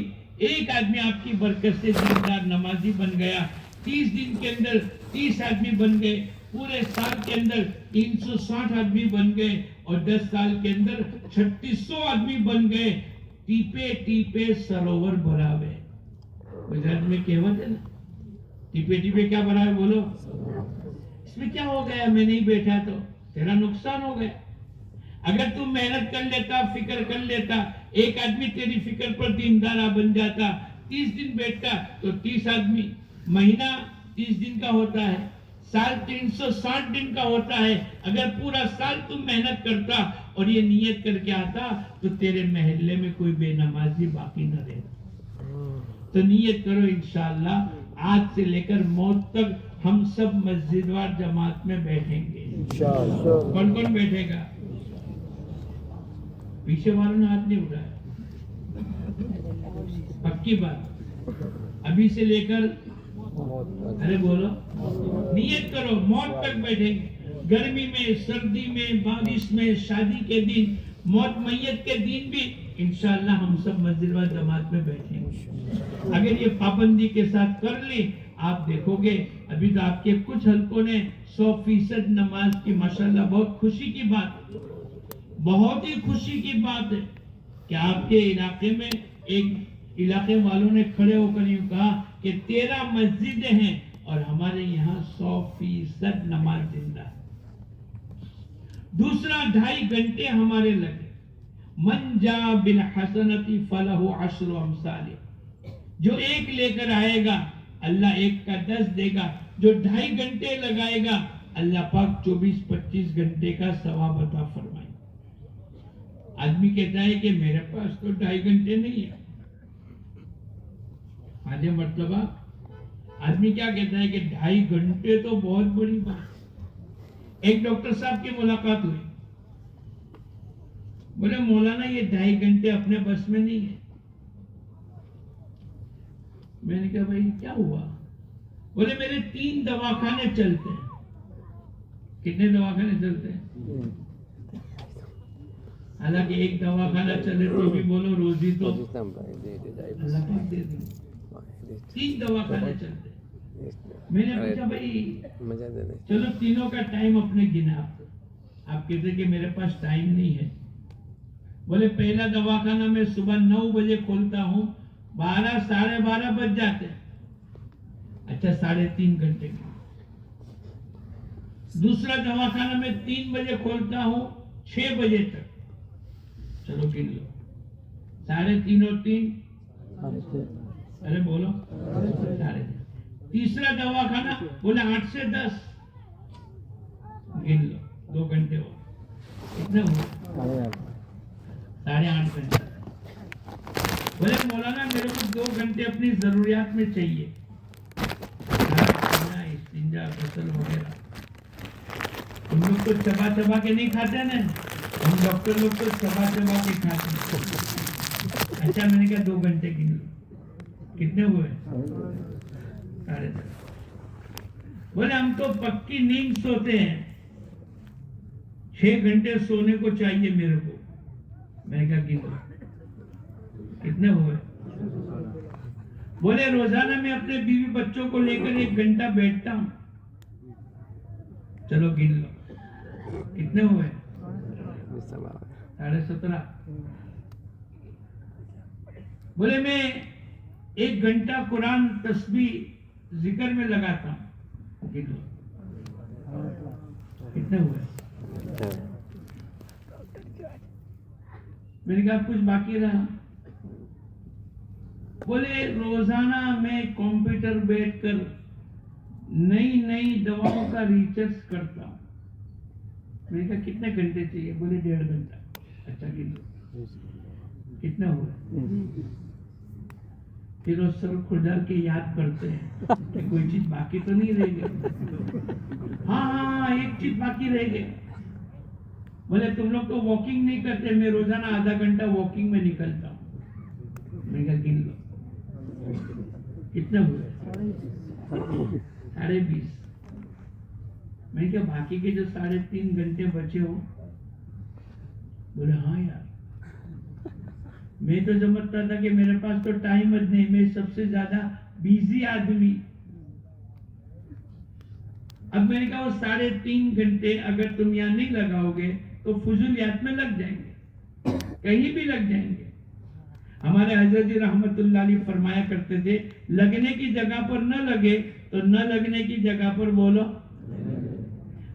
ایک آدمی آپ کی برکت سے دیندار نمازی بن گیا، 30 دن کے اندر 30 آدمی بن گئے، پورے سال کے اندر 360 آدمی بن گئے اور 10 سال کے اندر 3600 آدمی بن گئے. ٹیپے ٹیپے سروور بھراوے. گجرات میں کہوت ہے نا، ٹیپے ٹیپے کیا بھراوے، بولو. اس میں کیا ہو گیا، میں نہیں بیٹھا تو تیرا نقصان ہو گیا. اگر تم محنت کر لیتا، فکر کر لیتا، ایک آدمی تیری فکر پر دیندارہ بن جاتا، 30 دن بیٹھتا تو 30 آدمی. مہینہ 30 دن کا ہوتا ہے، سال 360 دن کا ہوتا ہے. اگر پورا سال تم محنت کرتا اور یہ نیت کر کے آتا تو تیرے محلے میں کوئی بے نمازی باقی نہ رہتا. تو نیت کرو انشاءاللہ آج سے لے کر موت تک ہم سب مسجد وار جماعت میں بیٹھیں گے. کون کون بیٹھے گا؟ پیچھے والوں نے ہاتھ نہیں اٹھایا. پکی بات، ابھی سے لے کر ارے بولو، نیت کرو موت تک بیٹھیں گے. گرمی میں، سردی میں، بارش میں، شادی کے دن، موت میت کے دن بھی انشاءاللہ ہم سب مسجد و جماعت میں بیٹھیں گے. اگر یہ پابندی کے ساتھ کر لی، آپ دیکھو گے ابھی تو آپ کے کچھ حلقوں نے 100% نماز کی. ماشاءاللہ بہت خوشی کی بات، بہت ہی خوشی کی بات ہے کہ آپ کے علاقے میں ایک علاقے والوں نے کھڑے ہو کر یوں کہا کہ 13 مسجدیں ہیں اور ہمارے یہاں 100% نماز زندہ ہے. دوسرا 2.5 گھنٹے ہمارے لگے. من جا بالحسنۃ فلہ 10 امثالہ، جو ایک لے کر آئے گا اللہ ایک کا 10 دے گا. جو 2.5 گھنٹے لگائے گا اللہ پاک 24-25 گھنٹے کا ثواب عطا فرمائے. آدمی کہتا ہے کہ میرے پاس تو 2.5 گھنٹے نہیں ہے. آج مرتبہ آدمی کیا کہتا ہے کہ 2.5 گھنٹے تو بہت بڑی بات. ایک ڈاکٹر صاحب کی ملاقات ہوئی، بولے مولانا یہ 2.5 گھنٹے اپنے بس میں نہیں ہے. میں نے کہا بھائی کیا ہوا؟ بولے میرے 3 دواخانے چلتے ہیں. کتنے دواخانے چلتے ہیں؟ حالانکہ ایک دواخانہ چلے تو بھی بولو روزی تو اللہ پاک دے دیں. 3 دواخانے چلتے. میں نے پوچھا بھائی چلو تینوں کا ٹائم اپنے گنا. آپ کہتے کہ میرے پاس ٹائم نہیں ہے. بولے پہلا دواخانہ میں صبح 9 بجے کھولتا ہوں، 12 ساڑھے 12 بج جاتے ہیں. اچھا 3.5 گھنٹے کی. دوسرا دواخانہ میں 3 بجے کھولتا ہوں 6 بجے تک. چلو گن لو 3.5 اور 3 ارے بولو 3.5. تیسرا دواخانہ بولے 8 سے 10. گن لو 2 گھنٹے ہو. کتنے ہو؟ 8.5 گھنٹے. بولے مولانا میرے کو 2 گھنٹے اپنی ضروریات میں چاہیے، استنجا غسل وغیرہ. ہم لوگ تو چبا چبا کے نہیں کھاتے نا، ہم ڈاکٹر لوگ تو چبا چبا کے کھاتے ہیں. اچھا میں نے کہا 2 گھنٹے گن لو. کتنے ہوئے؟ 10:30. بولے ہم تو پکی نیند سوتے ہیں، 6 گھنٹے سونے کو چاہیے میرے کو. میں نے کہا گن لو. کتنے ہوئے؟ بولے روزانہ میں اپنے بیوی بچوں کو لے کر 1 گھنٹہ بیٹھتا ہوں. چلو گن لو. کتنے ہوئے؟ 17.5. بولے میں 1 گھنٹہ قرآن تسبیح ذکر میں لگاتا ہوں. کتنے ہوئے؟ میں نے کہا کچھ باقی رہا؟ بولے روزانہ میں کمپیوٹر بیٹھ کر نئی نئی دواؤں کا ریسرچ کرتا ہوں. میں نے کہا کتنے گھنٹے چاہیے؟ بولے 1.5 گھنٹہ. اچھا کتنا ہوا؟ پھر وہ سر کھل کے یاد کرتے ہیں کہ کوئی چیز باقی تو نہیں رہ گئی. ہاں ایک چیز باقی رہ گئی. بولے تم لوگ تو واکنگ نہیں کرتے، میں روزانہ آدھا گھنٹہ واکنگ میں نکلتا ہوں. میں نے کہا گن لو کتنا ہوا؟ 20.5. میں نے کہا باقی کے جو 3.5 گھنٹے بچے ہو؟ بولے ہاں یار، میں تو سمجھتا تھا کہ میرے پاس تو ٹائم نہیں، میں سب سے زیادہ بیزی آدمی. اب میں نے کہا وہ 3.5 گھنٹے اگر تم یہاں نہیں لگاؤ گے تو فضولیات میں لگ جائیں گے، کہیں بھی لگ جائیں گے. ہمارے حضرت جی رحمت اللہ علیہ فرمایا کرتے تھے لگنے کی جگہ پر نہ لگے تو نہ لگنے کی جگہ پر بولو.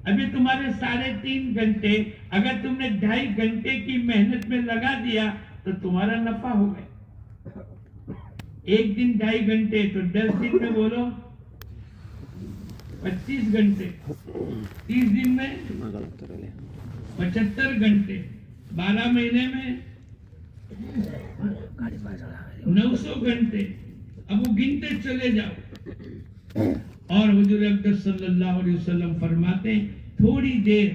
ابھی تمہارے 3.5 گھنٹے اگر تم نے 2.5 گھنٹے کی محنت میں لگا دیا تو تمہارا نفع ہو گیا. ایک دن 2.5 گھنٹے تو 10 دن میں بولو 25 گھنٹے، 30 دن میں 75 گھنٹے، 12 مہینے میں 900 گھنٹے. اب وہ گنتے چلے جاؤ. اور حضور اقدس صلی اللہ علیہ وسلم فرماتے ہیں تھوڑی دیر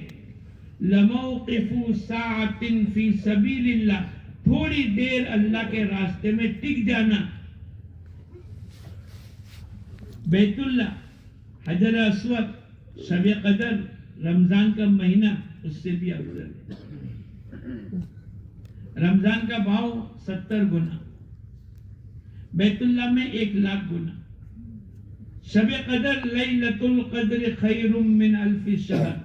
لموقف ساعت فی سبیل اللہ، تھوڑی دیر اللہ کے راستے میں ٹک جانا. بیت اللہ، حجر اسود، شب قدر، رمضان کا مہینہ اس سے بھی افضل ہے. رمضان کا بھاؤ 70 گنا، بیت اللہ میں 1,00,000 گنا. شب قدر لیلۃ القدر خیر من 1000 شہر.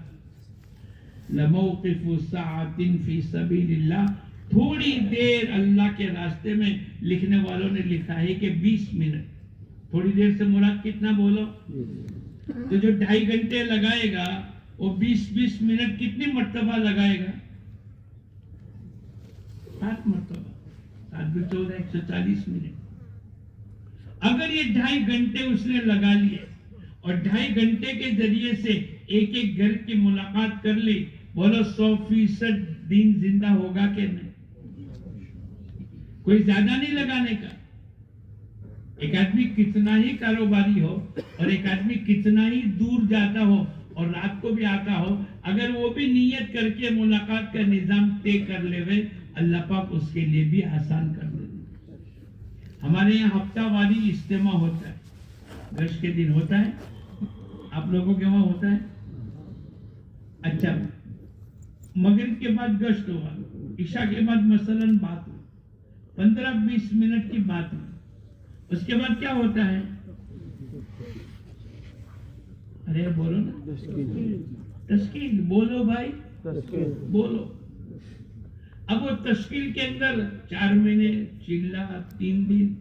لموقف ساعت فی سبیل اللہ، تھوڑی دیر اللہ کے راستے میں. لکھنے والوں نے لکھا ہے کہ 20 منٹ. تھوڑی دیر سے مراد کتنا بولو؟ تو جو 2.5 گھنٹے لگائے گا وہ 20 منٹ کتنی مرتبہ لگائے گا؟ 7 مرتبہ. 7 × 14 140 منٹ. اگر یہ 2.5 گھنٹے اس نے لگا لیے اور 2.5 گھنٹے کے ذریعے سے ایک گھر کی ملاقات کر لی، بولو 100% دین زندہ ہوگا کہ نہیں؟ کوئی زیادہ نہیں لگانے کا. ایک آدمی کتنا ہی کاروباری ہو اور ایک آدمی کتنا ہی دور جاتا ہو اور رات کو بھی آتا ہو، اگر وہ بھی نیت کر کے ملاقات کا نظام طے کر لے ہوئے، اللہ پاک اس کے لیے بھی آسان کر دے. ہمارے یہاں ہفتہ واری اجتماع ہوتا ہے، گشت کے دن ہوتا ہے. آپ لوگوں کے وہاں ہوتا ہے؟ اچھا، مغرب کے بعد گشت ہوا، عشاء کے بعد مثلا بات ہوئی، 15-20 منٹ کی بات ہوئی. اس کے بعد کیا ہوتا ہے؟ ارے بولو نا، تشکیل. بولو بھائی، بولو. اب وہ تشکیل کے اندر 4 مہینے چلہ 3 دن.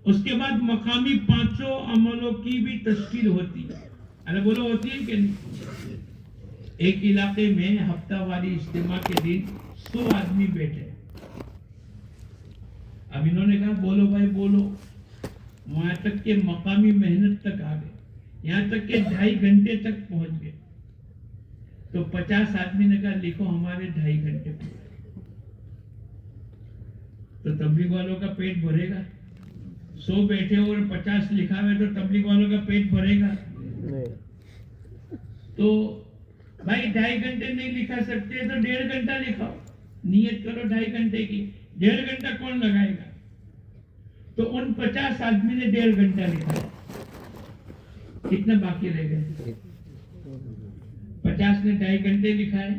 اس کے بعد مقامی 5 عملوں کی بھی تشکیل ہوتی ہے. ارے بولو ہوتی ہے کہ نہیں؟ ایک علاقے میں ہفتہ واری اجتماع کے دن 100 آدمی بیٹھے. اب انہوں نے کہا بولو بھائی بولو. وہاں تک کہ مقامی محنت تک آ گئے، یہاں تک کہ 2.5 گھنٹے تک پہنچ گئے. تو 50 آدمی نے کہا لکھو ہمارے 2.5 گھنٹے پہ. تو تبلیغ والوں کا پیٹ بھرے گا؟ 100 بیٹھے اور 50 لکھا ہوئے تو تبلیغ والوں کا پیٹ بھرے گا؟ تو بھائی 2.5 گھنٹے نہیں لکھا سکتے تو 1.5 گھنٹہ لکھاؤ. نیت کرو 2.5 گھنٹے کی. 1.5 گھنٹہ کون لگائے گا؟ تو ان 50 آدمی نے 1.5 گھنٹہ لکھا. کتنے باقی رہ گئے؟ 50 نے 2.5 گھنٹے لکھا ہے،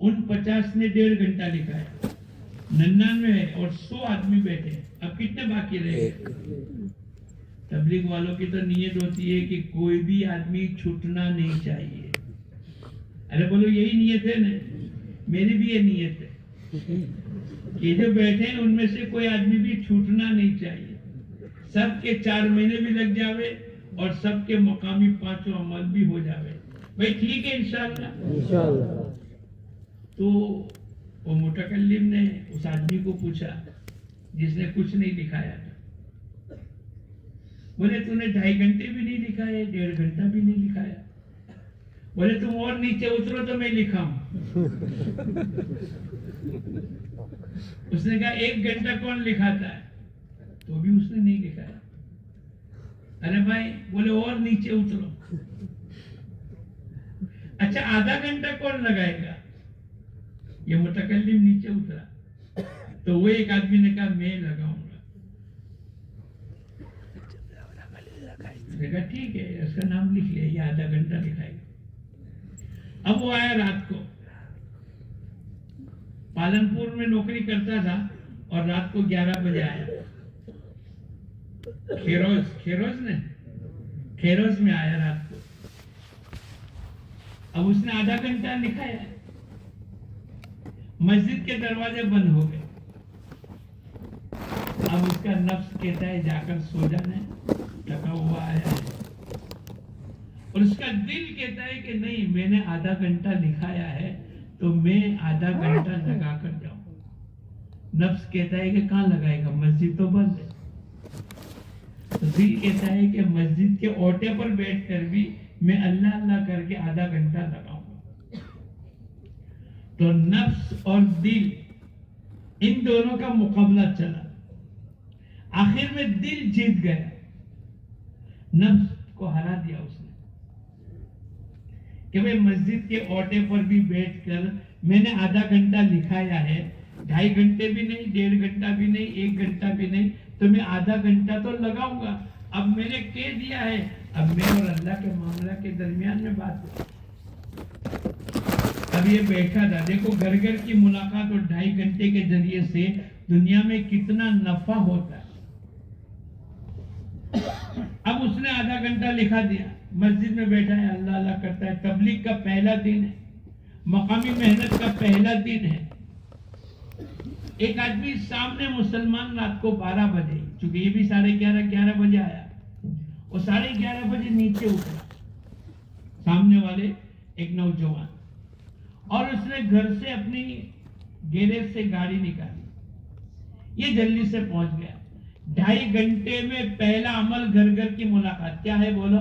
ان 50 نے 1.5 گھنٹہ لکھا ہے. 99 ہے اور 100 آدمی بیٹھے. اب کتنے باقی رہ گئے؟ تبلیغ والوں کی تو نیت ہوتی ہے کہ کوئی بھی آدمی چھوٹنا نہیں چاہیے. ارے بولو یہی نیت ہے نا؟ میری بھی یہ نیت ہے. کہ جو بیٹھے ہیں ان میں سے کوئی آدمی بھی چھوٹنا نہیں چاہیے. سب کے 4 مہینے بھی لگ جاوے اور سب کے مقامی 5 عمل بھی ہو جاوے. بھائی ٹھیک ہے انشاءاللہ. تو وہ متکلم نے اس آدمی کو پوچھا جس نے کچھ نہیں لکھایا تھا. بولے تو نے 2.5 گھنٹے بھی نہیں لکھائے, 1.5 گھنٹہ بھی نہیں لکھایا. بولے تم اور نیچے اترو تو میں لکھاؤں. اس نے کہا 1 گھنٹہ کون لکھاتا ہے؟ تو بھی اس نے نہیں لکھایا. ارے بھائی, بولے اور نیچے اترو. اچھا آدھا گھنٹہ کون لگائے گا؟ یہ متکلم نیچے اترا تو وہ ایک آدمی نے کہا میں لگاؤں گا. کہا ٹھیک ہے, اس کا نام لکھ لیا, یہ آدھا گھنٹہ لکھائے گا. اب وہ آیا رات کو, پالنپور میں نوکری کرتا تھا اور رات کو 11 بجے آیا. کھیروز میں آیا رات کو. اب اس نے آدھا گھنٹہ لکھایا. مسجد کے دروازے بند ہو گئے. اب اس کا نفس کہتا ہے جا کر سو جانا ہے, تھکا ہوا آیا ہے. اور اس کا دل کہتا ہے کہ نہیں, میں نے آدھا گھنٹہ لکھایا ہے تو میں آدھا گھنٹہ لگا کر جاؤں. نفس کہتا ہے کہ کہاں لگائے گا, مسجد تو بند ہے. تو دل کہتا ہے کہ مسجد کے اوٹے پر بیٹھ کر بھی میں اللہ اللہ کر کے آدھا گھنٹہ لگاؤں گا. تو نفس اور دل ان دونوں کا مقابلہ چلا. آخر میں دل جیت گیا, نفس کو ہرا دیا اس نے کہ میں مسجد کے اوٹے پر بھی بیٹھ کر میں نے آدھا گھنٹہ لکھایا ہے, 2.5 گھنٹے بھی نہیں, 1.5 گھنٹہ بھی نہیں, 1 گھنٹہ بھی نہیں, تو میں آدھا گھنٹہ تو لگاؤں گا. اب میں نے کہہ دیا ہے, اب میں اور اللہ کے معاملہ کے درمیان میں بات ہے. اب یہ بیٹھا تھا, دیکھو گھر گھر کی ملاقات اور 2.5 گھنٹے کے ذریعے سے دنیا میں کتنا نفع ہوتا ہے. اب اس نے آدھا گھنٹہ لکھا دیا, مسجد میں بیٹھا ہے, اللہ اللہ کرتا ہے. تبلیغ کا پہلا دن ہے, مقامی محنت کا پہلا دن ہے. ایک آدمی سامنے مسلمان رات کو 12 بجے, چونکہ یہ بھی 11:30 بجے آیا, وہ 11:30 بجے نیچے اترا. سامنے والے ایک نوجوان, اور اس نے گھر سے اپنی گیریج سے گاڑی نکالی. یہ جلدی سے پہنچ گیا. 2.5 گھنٹے میں پہلا عمل گھر گھر کی ملاقات. کیا ہے بولو؟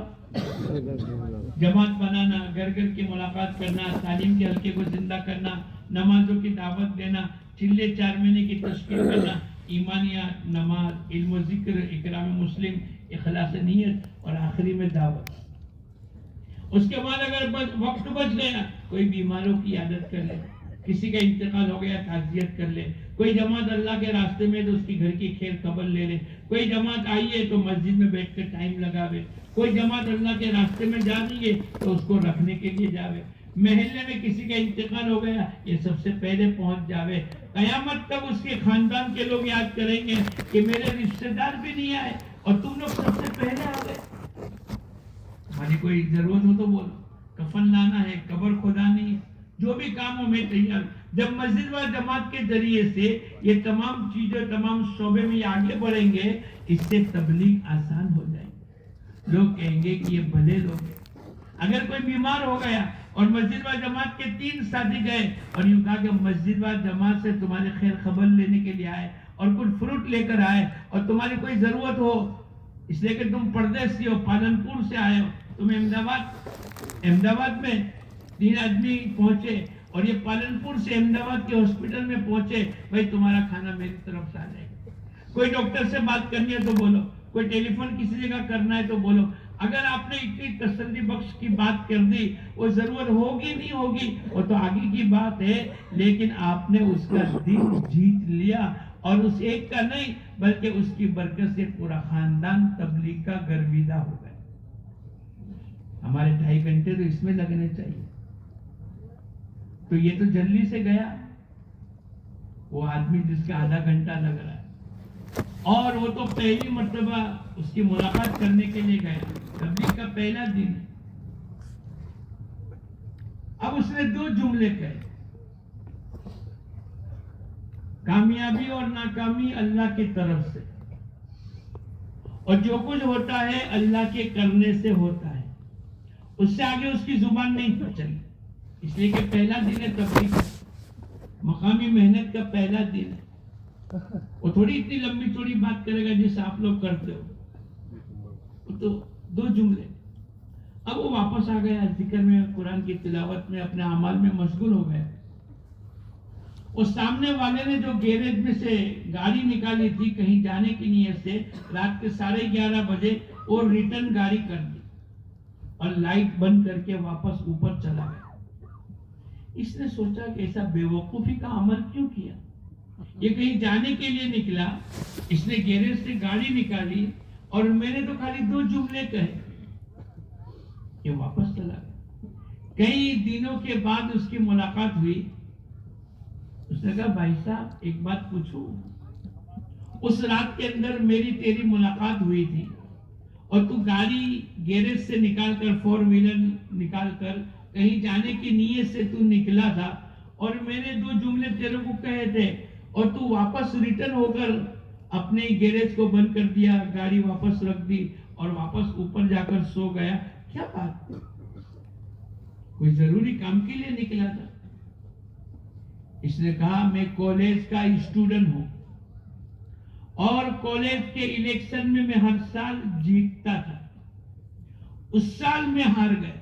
جماعت بنانا, گھر گھر کی ملاقات کرنا, تعلیم کے حلقے کو زندہ کرنا, نمازوں کی دعوت دینا, چلے 4 مہینے کی تشکیل کرنا, ایمانیات, نماز, علم و ذکر, اکرام مسلم, اخلاص نیت, اور آخری میں دعوت. اس کے بعد اگر وقت بچ گیا, کوئی بیماروں کی عادت کر لے, کسی کا انتقال ہو گیا تعزیت کر لے, کوئی جماعت اللہ کے راستے میں تو اس کی گھر کی خیر خبر لے لے, کوئی جماعت آئی ہے تو مسجد میں بیٹھ کر ٹائم لگاوے, کوئی جماعت اللہ کے راستے میں جا رہی ہے تو اس کو رکھنے کے لیے جاوے, محلے میں کسی کا انتقال ہو گیا یہ سب سے پہلے پہنچ جاوے. قیامت تک اس کے خاندان کے لوگ یاد کریں گے کہ میرے رشتہ دار بھی نہیں آئے اور تم لوگ سب سے پہلے آ گئے. ہماری کوئی ضرورت ہو تو بولو, کفن لانا ہے, قبر کھودانی ہے, جو بھی کام ہو میں تیار. جب مسجد و جماعت کے ذریعے سے یہ تمام چیزیں تمام شعبے میں یہ آگے بڑھیں گے, اس سے تبلیغ آسان ہو جائے گی. لوگ کہیں گے کہ یہ بھلے لوگ ہیں. اگر کوئی بیمار ہو گیا اور مسجد و جماعت کے 3 ساتھی گئے اور یوں کہا کہ مسجد و جماعت سے تمہارے خیر خبر لینے کے لیے آئے اور کچھ فروٹ لے کر آئے اور تمہاری کوئی ضرورت ہو, اس لیے کہ تم پردیسی ہو, پالنپور سے آئے ہو, تم احمدآباد میں 3 آدمی پہنچے اور یہ پالنپور سے احمدآباد کے ہاسپٹل میں پہنچے, بھائی تمہارا کھانا میری طرف سے آ جائے گا. کوئی ڈاکٹر سے بات کرنی ہے تو بولو, کوئی ٹیلی فون کسی جگہ کرنا ہے تو بولو. اگر آپ نے اتنی تسلی بخش کی بات کر دی, وہ ضرورت ہوگی نہیں ہوگی وہ تو آگے کی بات ہے, لیکن آپ نے اس کا دل جیت لیا, اور اس ایک کا نہیں بلکہ اس کی برکت سے پورا خاندان تبلیغ کا گرویدہ ہو گیا. ہمارے 2.5 گھنٹے تو اس میں لگنے چاہیے. تو یہ تو جلدی سے گیا وہ آدمی جس کا آدھا گھنٹہ لگ رہا ہے, اور وہ تو پہلی مرتبہ اس کی ملاقات کرنے کے لیے گیا, تبلیغ کا پہلا دن. اب اس نے 2 جملے کہے, کامیابی اور ناکامی اللہ کی طرف سے، اور جو کچھ ہوتا ہے اللہ کے کرنے سے ہوتا ہے، اس سے آگے اس کی زبان نہیں چلی، اس لیے کہ پہلا دن ہے تبلیغ، مقامی محنت کا پہلا دن ہے، وہ تھوڑی اتنی لمبی چوڑی بات کرے گا جیسے آپ لوگ کرتے ہو، وہ تو 2 جملے۔ اب وہ واپس آ گیا، ذکر میں، قرآن کی تلاوت میں، اپنے اعمال میں مشغول ہو گیا۔ اس سامنے والے نے جو گیریج میں سے گاڑی نکالی تھی کہیں جانے کی نیت سے، رات کے 11:30 بجے وہ ریٹرن گاڑی کر دی اور لائٹ بند کر کے واپس اوپر چلا گیا۔ اس نے سوچا کہ ایسا بے وقوفی کا عمل کیوں کیا؟ یہ کہیں جانے کے لیے نکلا، اس نے گیریج سے گاڑی نکالی اور میں نے تو خالی 2 جملے کہے، یہ واپس چلا گیا۔ کئی دنوں کے بعد اس کی ملاقات ہوئی، اس نے کہا بھائی صاحب ایک بات پوچھوں، اس رات کے اندر میری تیری ملاقات ہوئی تھی اور تو گاڑی گیریج سے نکال کر، 4 ویلر نکال کر کہیں جانے کی نیت سے تو نکلا تھا، اور میں نے 2 جملے تیرے کو کہے تھے اور تو واپس ریٹرن ہو کر اپنے گیریج کو بند کر دیا، گاڑی واپس رکھ دی اور واپس اوپر جا کر سو گیا، کیا بات؟ کوئی ضروری کام کے لیے نکلا تھا؟ اس نے کہا میں کالج کا اسٹوڈنٹ ہوں اور کالج کے الیکشن میں ہر سال جیتتا تھا، اس سال میں ہار گیا،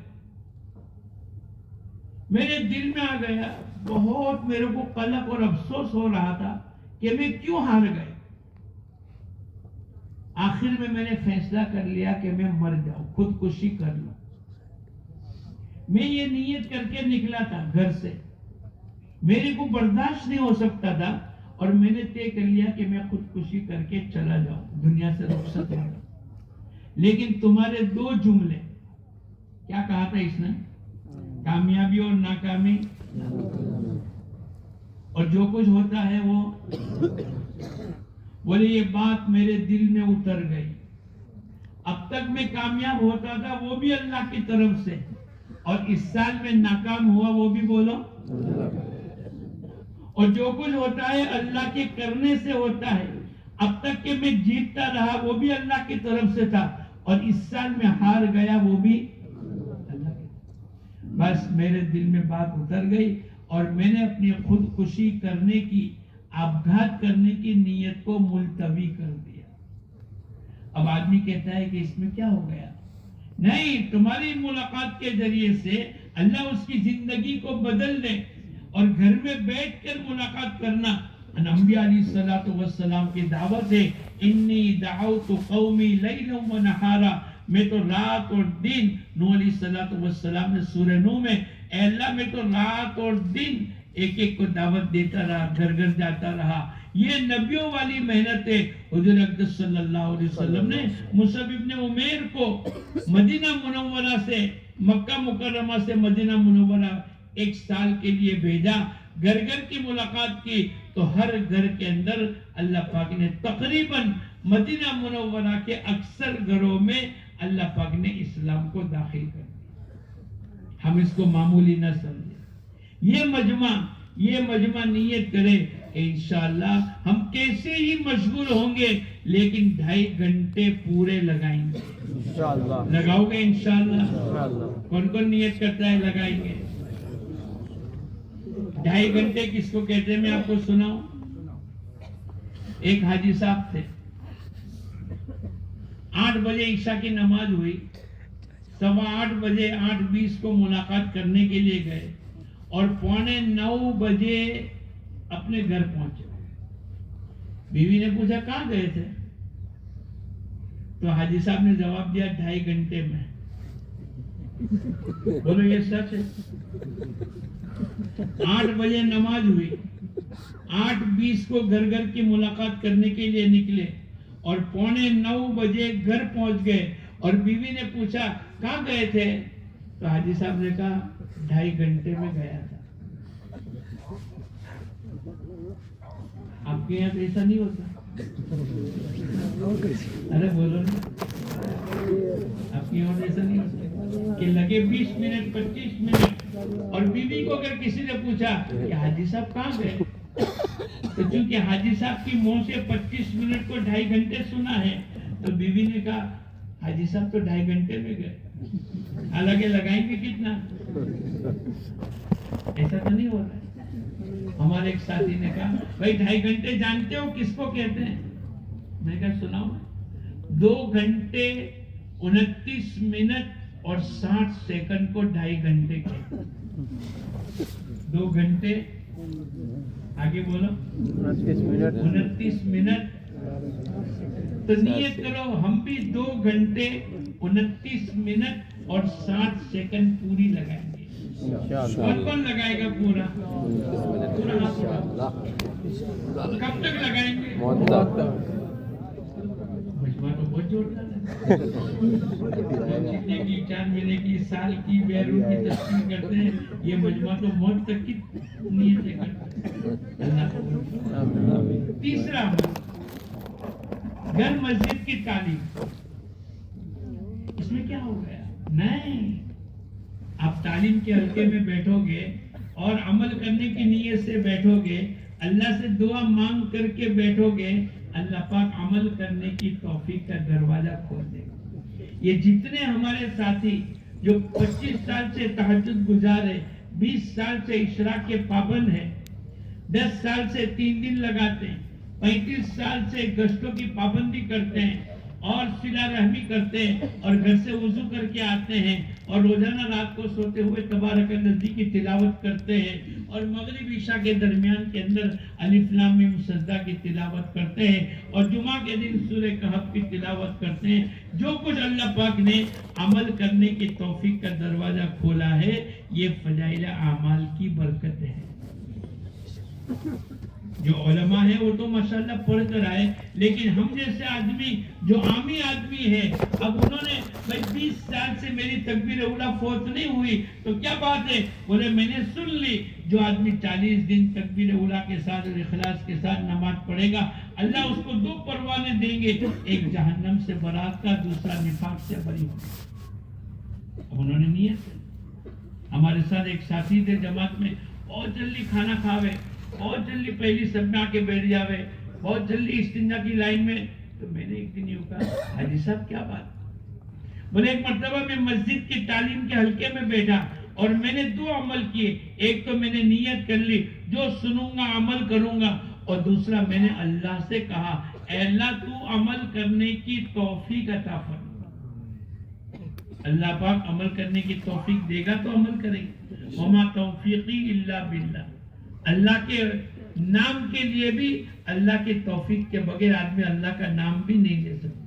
میرے دل میں آ گیا، بہت میرے کو قلق اور افسوس ہو رہا تھا کہ میں کیوں ہار گیا۔ آخر میں نے فیصلہ کر لیا کہ میں مر جاؤں، خودکشی کر لوں۔ میں یہ نیت کر کے نکلا تھا گھر سے، میرے کو برداشت نہیں ہو سکتا تھا اور میں نے طے کر لیا کہ میں خودکشی کر کے چلا جاؤں، دنیا سے رخصت ہو جاؤں۔ لیکن تمہارے 2 جملے، کیا کہا تھا اس نے؟ کامیابی اور ناکامی، اور جو کچھ ہوتا ہے وہ، بولے یہ بات میرے دل میں اتر گئی۔ اب تک میں کامیاب ہوتا تھا وہ بھی اللہ کی طرف سے، اور اس سال میں ناکام ہوا وہ بھی بولو، اور جو کچھ ہوتا ہے اللہ کے کرنے سے ہوتا ہے۔ اب تک کہ میں جیتتا رہا وہ بھی اللہ کی طرف سے تھا، اور اس سال میں ہار گیا وہ بھی اللہ کی۔ بس میرے دل میں بات اتر گئی اور میں نے اپنی خودکشی کرنے کی، آبگھات کرنے کی نیت کو ملتوی کر دیا۔ اب آدمی کہتا ہے کہ اس میں کیا ہو گیا؟ نہیں، تمہاری ملاقات کے ذریعے سے اللہ اس کی زندگی کو بدل دے، اور گھر میں بیٹھ کر ملاقات کرنا انبیاء علیہ السلام کی دعوت ہے۔ انی دعوت قومی لیلا و نہارا، میں تو رات اور دن، نوح علیہ السلام نے سورہ نوح میں، اے اللہ میں تو رات اور دن ایک ایک کو دعوت دیتا رہا، گھر گھر جاتا رہا۔ یہ نبیوں والی محنت ہے۔ حضور اقدس صلی اللہ علیہ وسلم نے مصعب ابن عمیر کو مدینہ منورہ سے، مکہ مکرمہ سے مدینہ منورہ 1 سال کے لیے بھیجا، گھر گھر کی ملاقات کی، تو ہر گھر کے اندر اللہ پاک نے تقریباً مدینہ منورہ کے اکثر گھروں میں اللہ پاک نے اسلام کو داخل کر دیا۔ ہم اس کو معمولی نہ سمجھیں۔ یہ مجمع نیت کرے کہ انشاءاللہ ہم کیسے ہی مشغول ہوں گے لیکن 2.5 گھنٹے پورے لگائیں گے۔ لگاؤ گے انشاءاللہ؟ کون کون نیت کرتا ہے لگائیں گے؟ 2.5 گھنٹے کس کو کہتے ہیں میں آپ کو سناؤں۔ ایک حاجی صاحب تھے، 8 بجے عشاء کی نماز ہوئی، 8:15 بجے 8:20 کو ملاقات کرنے کے لیے گئے اور 8:45 بجے اپنے گھر پہنچے۔ بیوی نے پوچھا کہاں گئے تھے؟ تو حاجی صاحب نے جواب دیا 2.5 گھنٹے میں۔ بولو یہ سچ ہے؟ 8 بجے نماز ہوئی، 8:20 کو گھر گھر کی ملاقات کرنے کے لیے نکلے اور 8:45 بجے گھر پہنچ گئے، اور بیوی نے پوچھا کہاں گئے تھے؟ تو حاجی صاحب نے کہا 2.5 گھنٹے میں گیا تھا۔ آپ کے یہاں تو ایسا نہیں ہوتا؟ ارے بولو نا، آپ کے یہاں تو ایسا نہیں ہوتا کہ لگے 20 منٹ 25 منٹ، اور بیوی کو اگر کسی نے پوچھا کہ حاجی صاحب کہاں گئے تو چونکہ حاجی صاحب کی منہ سے 25 منٹ کو 2.5 گھنٹے سنا ہے، تو بیوی نے کہا حاجی صاحب تو 2.5 گھنٹے میں گئے، حالانکہ لگائیں گے کتنا؟ ایسا تو نہیں ہو رہا ہے۔ ہمارے ایک ساتھی نے کہا بھائی 2.5 گھنٹے جانتے ہو کس کو کہتے ہیں؟ میں کہا سناؤ۔ 2 گھنٹے 29 منٹ اور 60 سیکنڈ کو 2.5 گھنٹے کہتے ہیں۔ 2 گھنٹے آگے بولو 29 منٹ۔ تو نیت کرو ہم بھی 2 گھنٹے 29 منٹ اور 60 سیکنڈ پوری لگائیں گے۔ کون لگائے گا پورا؟ کب تک لگائیں گے؟ مجمع تو بہت جوڑ رہا ہے، 4 مہینے کی، سال کی، بیرون کی تشکیل کرتے ہیں، یہ مجمع تو موت تک کی نیتیں کرتے ہیں۔ تیسرا گھر مسجد کی تعلیم، اس میں کیا ہو گیا؟ نہیں، آپ تعلیم کے حلقے میں بیٹھو گے اور عمل کرنے کی نیت سے بیٹھو گے، اللہ سے دعا مانگ کر کے بیٹھو گے، اللہ پاک عمل کرنے کی توفیق کا دروازہ کھول دے گا۔ یہ جتنے ہمارے ساتھی جو 25 سال سے تہجد گزار ہے، 20 سال سے اشراق کے پابند ہیں، 10 سال سے 3 دن لگاتے ہیں، 35 سال سے گشتوں کی پابندی کرتے ہیں اور صلہ رحمی کرتے ہیں اور گھر سے وضو کر کے آتے ہیں اور روزانہ رات کو سوتے ہوئے تبارک الذی کی تلاوت کرتے ہیں اور مغرب عشاء کے درمیان کے اندر الف لام میم سجدہ کی تلاوت کرتے ہیں اور جمعہ کے دن سورہ کہف کی تلاوت کرتے ہیں۔ جو کچھ اللہ پاک نے عمل کرنے کی توفیق کا دروازہ کھولا ہے، یہ فضائل اعمال کی برکت ہے۔ جو علماء ہیں وہ تو ماشاءاللہ پڑھ کر آئے، لیکن ہم جیسے آدمی جو عامی آدمی ہے، اب انہوں نے 20 سال سے میری تکبیر اولیٰ فوت نہیں ہوئی تو کیا بات ہے؟ بولے میں نے سن لی، جو آدمی 40 دن تکبیر اولیٰ کے ساتھ اور اخلاص کے ساتھ نماز پڑھے گا، اللہ اس کو 2 پروانے دیں گے، ایک جہنم سے برات کا، دوسرا نفاق سے بری ہوگا۔ اب انہوں نے نیت، ہمارے ساتھ ایک ساتھی تھے جماعت میں، بہت جلدی کھانا کھاوے، بہت جلدی پہلی سب میں آ کے بیٹھ جاوے، بہت جلدی استنجا کی لائن میں۔ تو میں نے ایک دن یوں کہا حاجی صاحب کیا بات؟ بولے ایک مرتبہ میں مسجد کی تعلیم کے حلقے میں بیٹھا اور میں نے 2 عمل کیے، ایک تو میں نے نیت کر لی جو سنوں گا عمل کروں گا، اور دوسرا میں نے اللہ سے کہا اے اللہ تو عمل کرنے کی توفیق عطا فرما۔ اللہ پاک عمل کرنے کی توفیق دے گا تو عمل کریں گے۔ وما توفیقی الا باللہ، اللہ کے نام کے لیے بھی اللہ کی توفیق کے بغیر آدمی اللہ کا نام بھی نہیں لے سکتا۔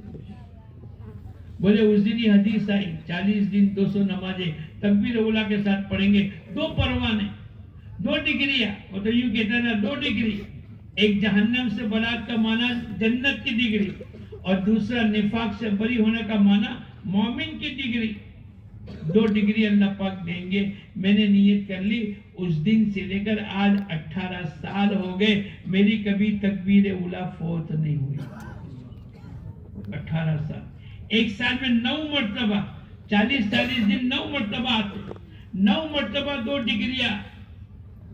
بولے اس دن ہی حدیث آئی 40 دن 200 نمازیں تکبیر اولیٰ کے ساتھ پڑھیں گے، 2 پروانے، 2 ڈگریاں، وہ تو یوں کہتا ہے 2 ڈگری، ایک جہنم سے برات کا معنی جنت کی ڈگری اور دوسرا نفاق سے بری ہونے کا معنی مومن کی ڈگری، 2 ڈگری اللہ پاک دیں گے۔ میں نے نیت کر لی، اس دن سے لے کر آج 18 سال ہو گئے، میری کبھی تکبیر اولیٰ فوت نہیں ہوئی۔ 18 سال، ایک سال میں 9 مرتبہ، 40 دن 9 مرتبہ آتے، 9 مرتبہ 2 ڈگریاں،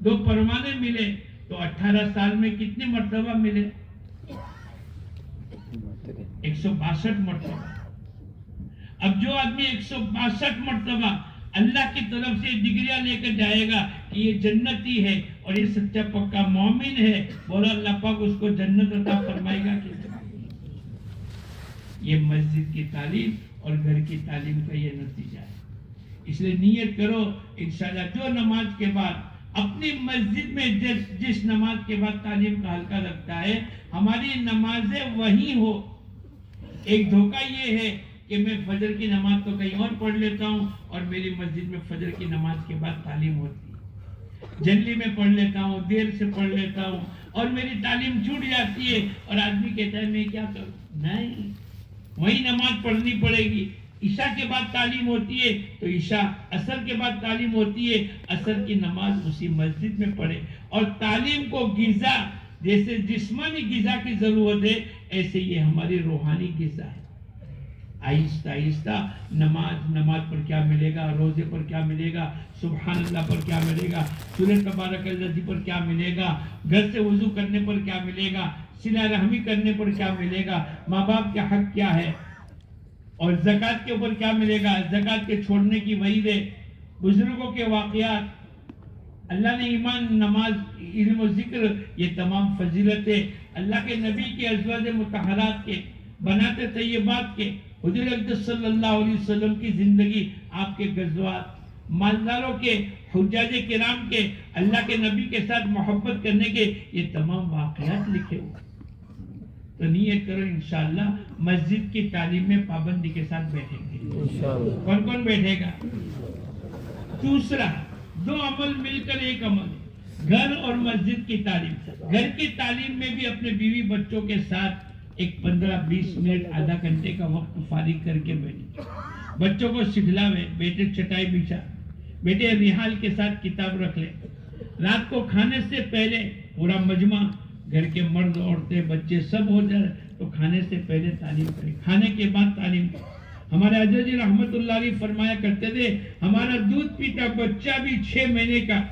2 پروانے ملے، تو 18 سال میں کتنے مرتبہ ملے؟ 162 مرتبہ۔ اب جو آدمی 162 مرتبہ اللہ کی طرف سے ڈگریاں لے کر جائے گا کہ یہ جنتی ہے اور یہ سچا پکا مومن ہے، بولو اللہ پاک اس کو جنت عطا فرمائے گا کہ یہ مسجد کی تعلیم اور گھر کی تعلیم کا یہ نتیجہ ہے۔ اس لیے نیت کرو انشاءاللہ جو نماز کے بعد اپنی مسجد میں جس نماز کے بعد تعلیم کا حلقہ لگتا ہے، ہماری نمازیں وہی ہو۔ ایک دھوکہ یہ ہے کہ میں فجر کی نماز تو کہیں اور پڑھ لیتا ہوں اور میری مسجد میں فجر کی نماز کے بعد تعلیم ہوتی ہے، جلدی میں پڑھ لیتا ہوں، دیر سے پڑھ لیتا ہوں اور میری تعلیم چھوٹ جاتی ہے اور آدمی کہتا ہے میں کیا کروں؟ نہیں، وہی نماز پڑھنی پڑے گی۔ عشاء کے بعد تعلیم ہوتی ہے تو عشاء، عصر کے بعد تعلیم ہوتی ہے، عصر کی نماز اسی مسجد میں پڑھے۔ اور تعلیم کو غذا، جیسے جسمانی غذا کی ضرورت ہے، ایسے یہ ہماری روحانی غذا ہے۔ آہستہ آہستہ نماز پر کیا ملے گا، روزے پر کیا ملے گا، سبحان اللہ پر کیا ملے گا، سورہ تبارک الذی پر کیا ملے گا، گھر سے وضو کرنے پر کیا ملے گا، صلہ رحمی کرنے پر کیا ملے گا، ماں باپ کا حق کیا ہے، اور زکوٰۃ کے اوپر کیا ملے گا، زکوٰۃ کے چھوڑنے کی وعیدیں، بزرگوں کے واقعات، اللہ نے ایمان، نماز، علم و ذکر، یہ تمام فضیلتیں اللہ کے نبی کے ازواج مطہرات کے، بنات طیبات کے، حضور اقدس صلی اللہ علیہ وسلم کی زندگی، آپ کے غزوات، مالداروں کے، حجاج کرام کے، اللہ کے نبی کے ساتھ محبت کرنے کے، یہ تمام واقعات لکھے ہوئے. تو نیت کرو انشاءاللہ مسجد کی تعلیم میں پابندی کے ساتھ بیٹھیں گے. کون کون بیٹھے گا؟ دوسرا، دو عمل مل کر ایک عمل، گھر اور مسجد کی تعلیم. گھر کی تعلیم میں بھی اپنے بیوی بچوں کے ساتھ ایک 15-20 منٹ، آدھا گھنٹے کا وقت فارغ کر کے بیٹھیں. بچوں کو سکھلاویں، بیٹے چٹائی بچھا، بیٹے رحال کے ساتھ کتاب رکھ لیں. رات کو کھانے سے پہلے پورا مجمع، گھر کے مرد، عورتیں، بچے سب ہو جائے تو کھانے سے پہلے تعلیم کریں، کھانے کے بعد تعلیم کریں. ہمارے حضرت جی رحمت اللہ علیہ فرمایا کرتے تھے، ہمارا دودھ پیتا بچہ بھی 6 مہینے کا،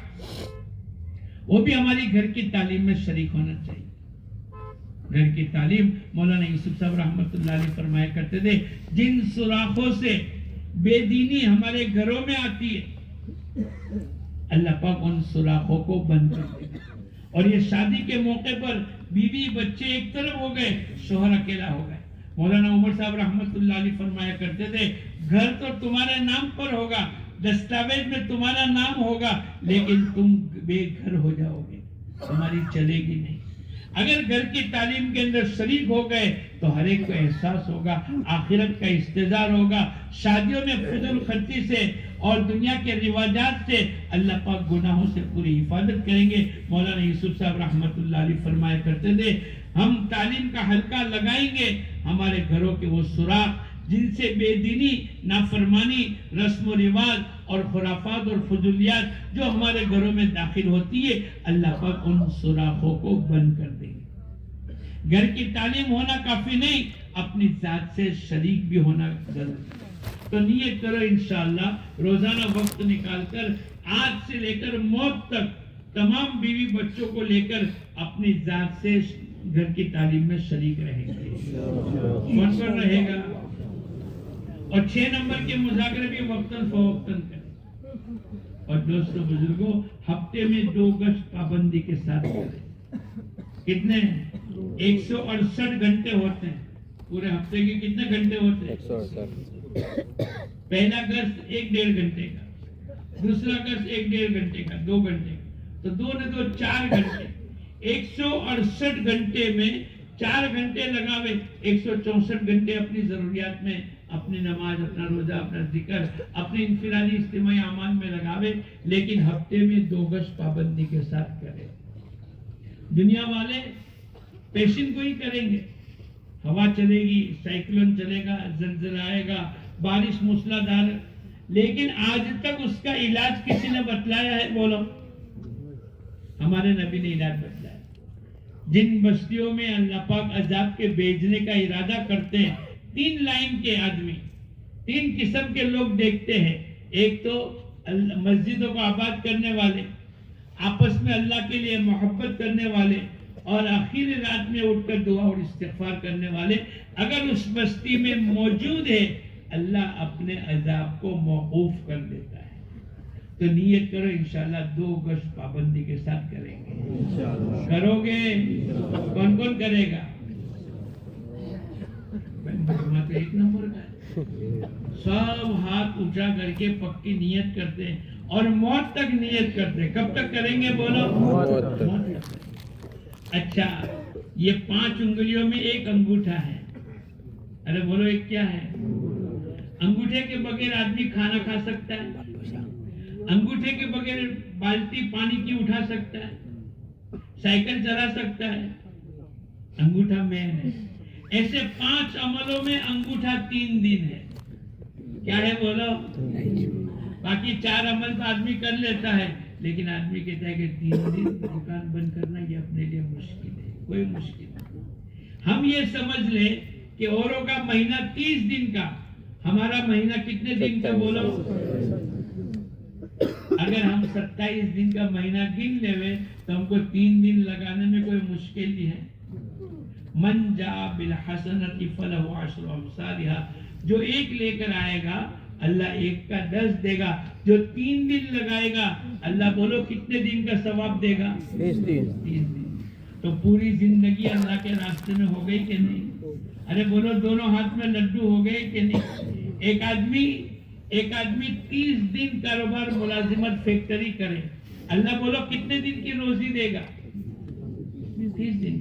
وہ بھی ہماری گھر کی تعلیم میں شریک ہونا چاہیے. گھر کی تعلیم، مولانا یوسف صاحب رحمت اللہ علیہ فرمایا کرتے تھے، جن سوراخوں سے بے دینی ہمارے گھروں میں آتی ہے، اللہ پاک ان سوراخوں کو بند کر دے گا. اور یہ شادی کے موقع پر بیوی بچے ایک طرف ہو گئے، شوہر اکیلا ہو گئے. مولانا عمر صاحب رحمت اللہ علیہ فرمایا کرتے تھے، گھر تو تمہارے نام پر ہوگا، دستاویز میں تمہارا نام ہوگا، لیکن تم بے گھر ہو جاؤ گے، تمہاری چلے گی نہیں. اگر گھر کی تعلیم کے اندر شریک ہو گئے تو ہر ایک کو احساس ہوگا، آخرت کا استحضار ہوگا. شادیوں میں فضول خرچی سے اور دنیا کے رواجات سے اللہ پاک گناہوں سے پوری حفاظت کریں گے. مولانا یوسف صاحب رحمت اللہ علیہ فرمایا کرتے تھے، ہم تعلیم کا حلقہ لگائیں گے، ہمارے گھروں کے وہ سوراخ جن سے بے دینی، نافرمانی، رسم و رواج اور خرافات اور فضولیات جو ہمارے گھروں میں داخل ہوتی ہے، اللہ پاک ان سوراخوں کو بند کر دیں گے. گھر کی تعلیم ہونا کافی نہیں، اپنی ذات سے شریک بھی ہونا ضروری ہے. تو نیت کرو انشاءاللہ روزانہ وقت نکال کر آج سے لے کر موت تک تمام بیوی بچوں کو لے کر اپنی ذات سے گھر کی تعلیم میں شریک رہیں گے. کون کون رہے گا؟ اور 6 نمبر کے مذاکرے بھی وقتاً فوقتاً کریں. اور دوستو بزرگوں، ہفتے میں 2 گشت پابندی کے ساتھ کریں. کتنے؟ 168 گھنٹے ہوتے ہیں. پورے ہفتے کے کتنے گھنٹے ہوتے ہیں؟ 168. پہلا گشت 1-1.5 گھنٹے کا، دوسرا گشت 1-1.5 گھنٹے کا، 2 گھنٹے کا، تو 2 نے 2 4 گھنٹے. 168 گھنٹے میں 4 گھنٹے لگاوے، 164 گھنٹے اپنی ضروریات میں، اپنی نماز، اپنا روزہ، اپنا ذکر، اپنے انفرادی اجتماعی اعمال میں لگاوے، لیکن ہفتے میں 2 گشت پابندی کے ساتھ کرے. دنیا والے پیشن گوئی کریں گے، ہوا چلے گی، سائیکلون چلے گا، زلزلہ آئے گا، بارش موسلادھار، لیکن آج تک اس کا علاج کسی نے بتلایا ہے؟ بولو. ہمارے نبی نے علاج بتلایا. جن بستیوں میں اللہ پاک عذاب کے بھیجنے کا ارادہ کرتے ہیں، 3 لائن کے آدمی، 3 قسم کے لوگ دیکھتے ہیں. ایک تو مسجدوں کو آباد کرنے والے، آپس میں اللہ کے لیے محبت کرنے والے، اور آخری رات میں اٹھ کر دعا اور استغفار کرنے والے. اگر اس بستی میں موجود ہے، اللہ اپنے عذاب کو موقوف کر دیتا ہے. تو نیت کرو انشاءاللہ 2 گشت پابندی کے ساتھ کریں گے. کرو گے؟ کون کون کرے گا؟ تو 1 نمبر کا ہے. سب ہاتھ اونچا کر کے پکی نیت کرتے ہیں اور موت تک نیت کرتے ہیں. کب تک کریں گے؟ بولو. موت تک. اچھا، یہ 5 انگلیوں میں 1 انگوٹھا ہے. ارے بولو، ایک کیا ہے؟ انگوٹھے کے بغیر آدمی کھانا کھا سکتا ہے؟ انگوٹھے کے بغیر بالٹی پانی کی اٹھا سکتا ہے؟ سائیکل چلا سکتا ہے؟ انگوٹھا مین ہے. ایسے 5 عملوں میں انگوٹھا 3 دن ہے. کیا ہے؟ بولو. باقی 4 عمل تو آدمی کر لیتا ہے، لیکن آدمی کہتا ہے کہ 3 دن دکان بند کرنا یہ اپنے لیے مشکل ہے. کوئی مشکل نہیں. ہم یہ سمجھ لیں کہ اوروں کا مہینہ 30 دن کا، ہمارا مہینہ کتنے دن کا بولو؟ اگر ہم 27 دن کا مہینہ گن لے تو ہم کو 3 دن لگانے میں کوئی مشکل نہیں ہے. من جاء بالحسنۃ فلہ عشر امثالھا، جو ایک لے کر آئے گا اللہ ایک کا 10 دے گا. جو 3 دن لگائے گا اللہ بولو کتنے دن کا ثواب دے گا؟ 30 دن. تو پوری زندگی اللہ کے راستے میں ہو گئی کہ نہیں؟ ارے بولو دونوں ہاتھ میں لڈو ہو گئے کہ نہیں؟ ایک آدمی 30 دن کاروبار ملازمت فیکٹری کرے، اللہ بولو کتنے دن کی روزی دے گا؟ 30 دن.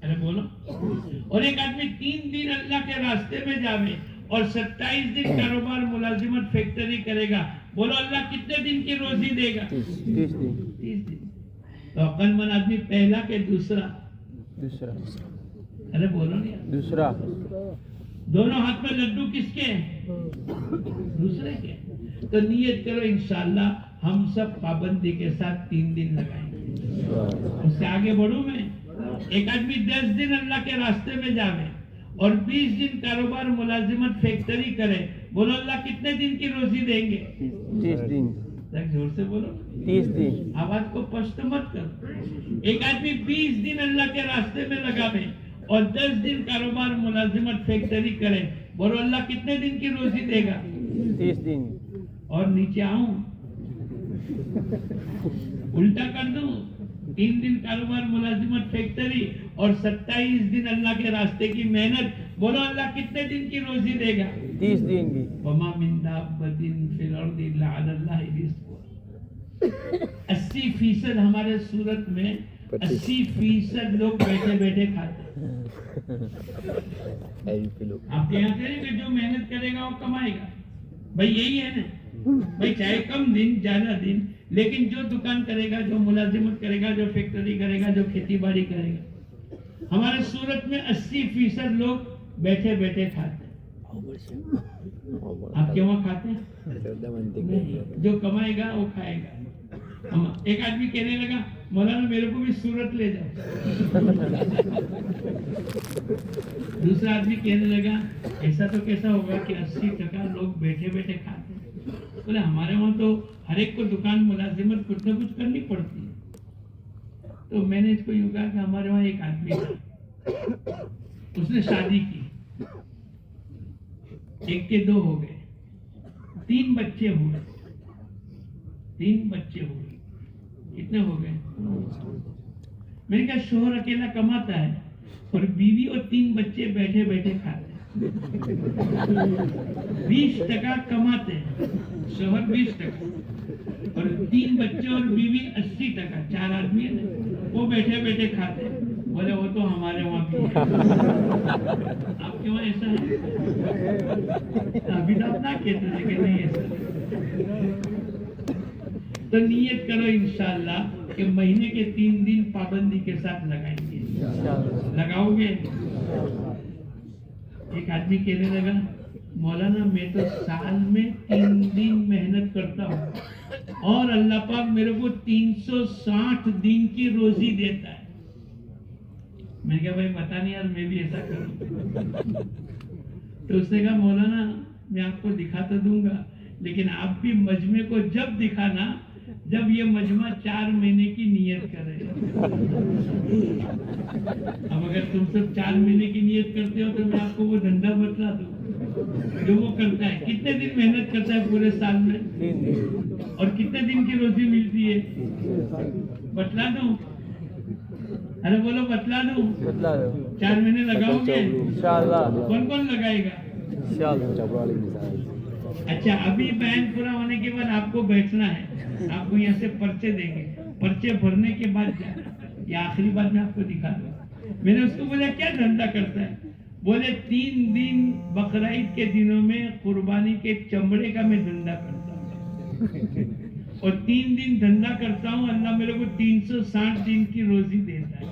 ارے بولو. اور ایک آدمی 3 دن اللہ کے راستے میں جاوے اور 27 دن کاروبار ملازمت فیکٹری کرے گا، بولو اللہ کتنے دن کی روزی دے گا؟ 30 دن. تو عقل مند آدمی پہلا کہ دوسرا؟ ارے بولو نہیں. دوسرا. دونوں ہاتھ میں لڈو کس کے ہیں؟ دوسرے کے. تو نیت کرو انشاءاللہ ہم سب پابندی کے ساتھ 3 دن لگائیں گے. اس سے آگے بڑھوں میں. ایک آدمی 10 دن اللہ کے راستے میں جاوے اور 20 دن کاروبار ملازمت فیکٹری کرے، بولو اللہ کتنے دن کی روزی دیں گے؟ 30 دن. زور سے بولو. 30 دن. آواز کو پست مت کرو. ایک آدمی 20 دن اللہ کے راستے میں لگاوے اور 10 دن کاروبار ملازمت فیکٹری کرے، بولو اللہ کتنے دن کی روزی دے گا؟ 30 دن. اور نیچے آؤں الٹا کر دوں، 3 دن کاروبار ملازمت فیکٹری اور 27 دن اللہ کے راستے کی محنت، بولو اللہ کتنے دن کی روزی دے گا؟ 30 دن کی. وما من دابۃ فی الارض الا علی اللہ رزقها. 80% ہمارے صورت میں 80% لوگ بیٹھے بیٹھے کھاتے ہیں. آپ کے یہاں کہیں کہ جو محنت کرے گا وہ کمائے گا، بھائی یہی ہے نا بھائی، چاہے کم دن زیادہ دن، لیکن جو دکان کرے گا، جو ملازمت کرے گا، جو فیکٹری کرے گا، جو کھیتی باڑی کرے گا. ہمارے صورت میں 80% لوگ بیٹھے بیٹھے کھاتے ہیں. آپ کے وہاں کھاتے ہیں؟ جو کمائے گا وہ کھائے گا. ایک آدمی کہنے لگا مولانا میرے کو بھی صورت لے جاؤ. دوسرا آدمی کہنے لگا ایسا تو کیسا ہوگا کہ 80% لوگ بیٹھے بیٹھے کھاتے ہیں. بولے ہمارے وہاں تو ہر ایک کو دکان ملازمت کچھ نہ کچھ کرنی پڑتی ہے. تو میں نے اس کو یوں کہا کہ ہمارے وہاں ایک آدمی تھا، اس نے شادی کی، 1 کے 2 ہو گئے، 3 بچے ہوئے. کتنے ہو گئے؟ میں نے کہا شوہر اکیلا کماتا ہے اور بیوی اور 3 بچے بیٹھے بیٹھے کھاتے ہیں. 20% کماتے ہیں شوہر، 20% اور 3 بچے اور بیوی 80%. 4 آدمی ہیں وہ بیٹھے بیٹھے کھاتے ہیں. بولے وہ تو ہمارے وہاں بھی ہے. آپ کے وہاں ایسا ہے؟ ابھی تو آپ نہ کہتے تھے کہ نہیں ایسا. تو نیت کرو انشاءاللہ کہ مہینے کے 3 دن پابندی کے ساتھ لگائیں گے. لگاؤ گے؟ ایک آدمی کہنے لگا مولانا میں تو سال میں 3 دن محنت کرتا ہوں اور اللہ پاک میرے کو 360 دن کی روزی دیتا ہے. میں نے کہا بھائی بتا نہیں یار میں بھی ایسا کروں. تو اس نے کہا مولانا میں آپ کو دکھا تو دوں گا لیکن آپ بھی مجمع کو جب دکھانا جب یہ مجمع 4 مہینے کی نیت کرے. اب اگر تم سب 4 مہینے کی نیت کرتے ہو تو میں آپ کو وہ دھندا بتلا دوں جو وہ کرتا ہے. کتنے دن محنت کرتا ہے پورے سال میں اور کتنے دن کی روزی ملتی ہے؟ بتلا دوں؟ ارے بولو بتلا دوں. 4 مہینے لگاؤ گے انشاءاللہ. کون کون لگائے گا انشاءاللہ؟ اچھا ابھی بیان پورا ہونے کے بعد آپ کو بیٹھنا ہے. آپ کو یہاں سے پرچے دیں گے، پرچے بھرنے کے بعد جانا. یہ آخری بات میں آپ کو دکھا دوں. میں نے اس کو بولا کیا دھندا کرتا ہے؟ بولے 3 دن بقرعید کے دنوں میں قربانی کے چمڑے کا میں دھندا کرتا ہوں اور 3 دن دھندا کرتا ہوں. اللہ میرے کو 360 دن کی روزی دیتا ہے.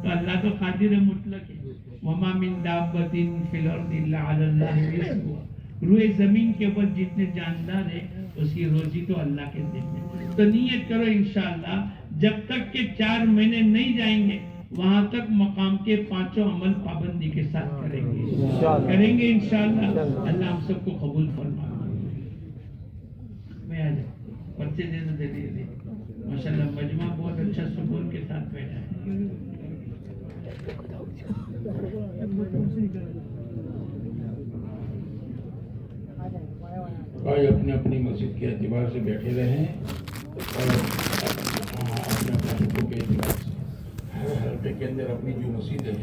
تو اللہ تو قادر مطلق ہے. وما من دابۃ فی الارض الا علی اللہ رزقها. روئے زمین کے اوپر جتنے جاندار ہیں اس کی روزی تو اللہ کے ذمہ. تو نیت کرو انشاءاللہ جب تک کہ 4 مہینے نہیں جائیں گے وہاں تک مقام کے 5 عمل پابندی کے ساتھ کریں گے. انشاءاللہ کریں گے انشاءاللہ. اللہ ہم سب کو قبول فرما. میں آ جاؤں پرچے دے دو دے ماشاءاللہ مجمع بہت اچھا سکون کے ساتھ بیٹھا ہے. بھائی اپنے اپنی مسجد کے اعتبار سے بیٹھے رہیں اور اپنے اپنے حقوق کے اعتبار سے ہر حلقے کے اندر اپنی جو مسجد ہے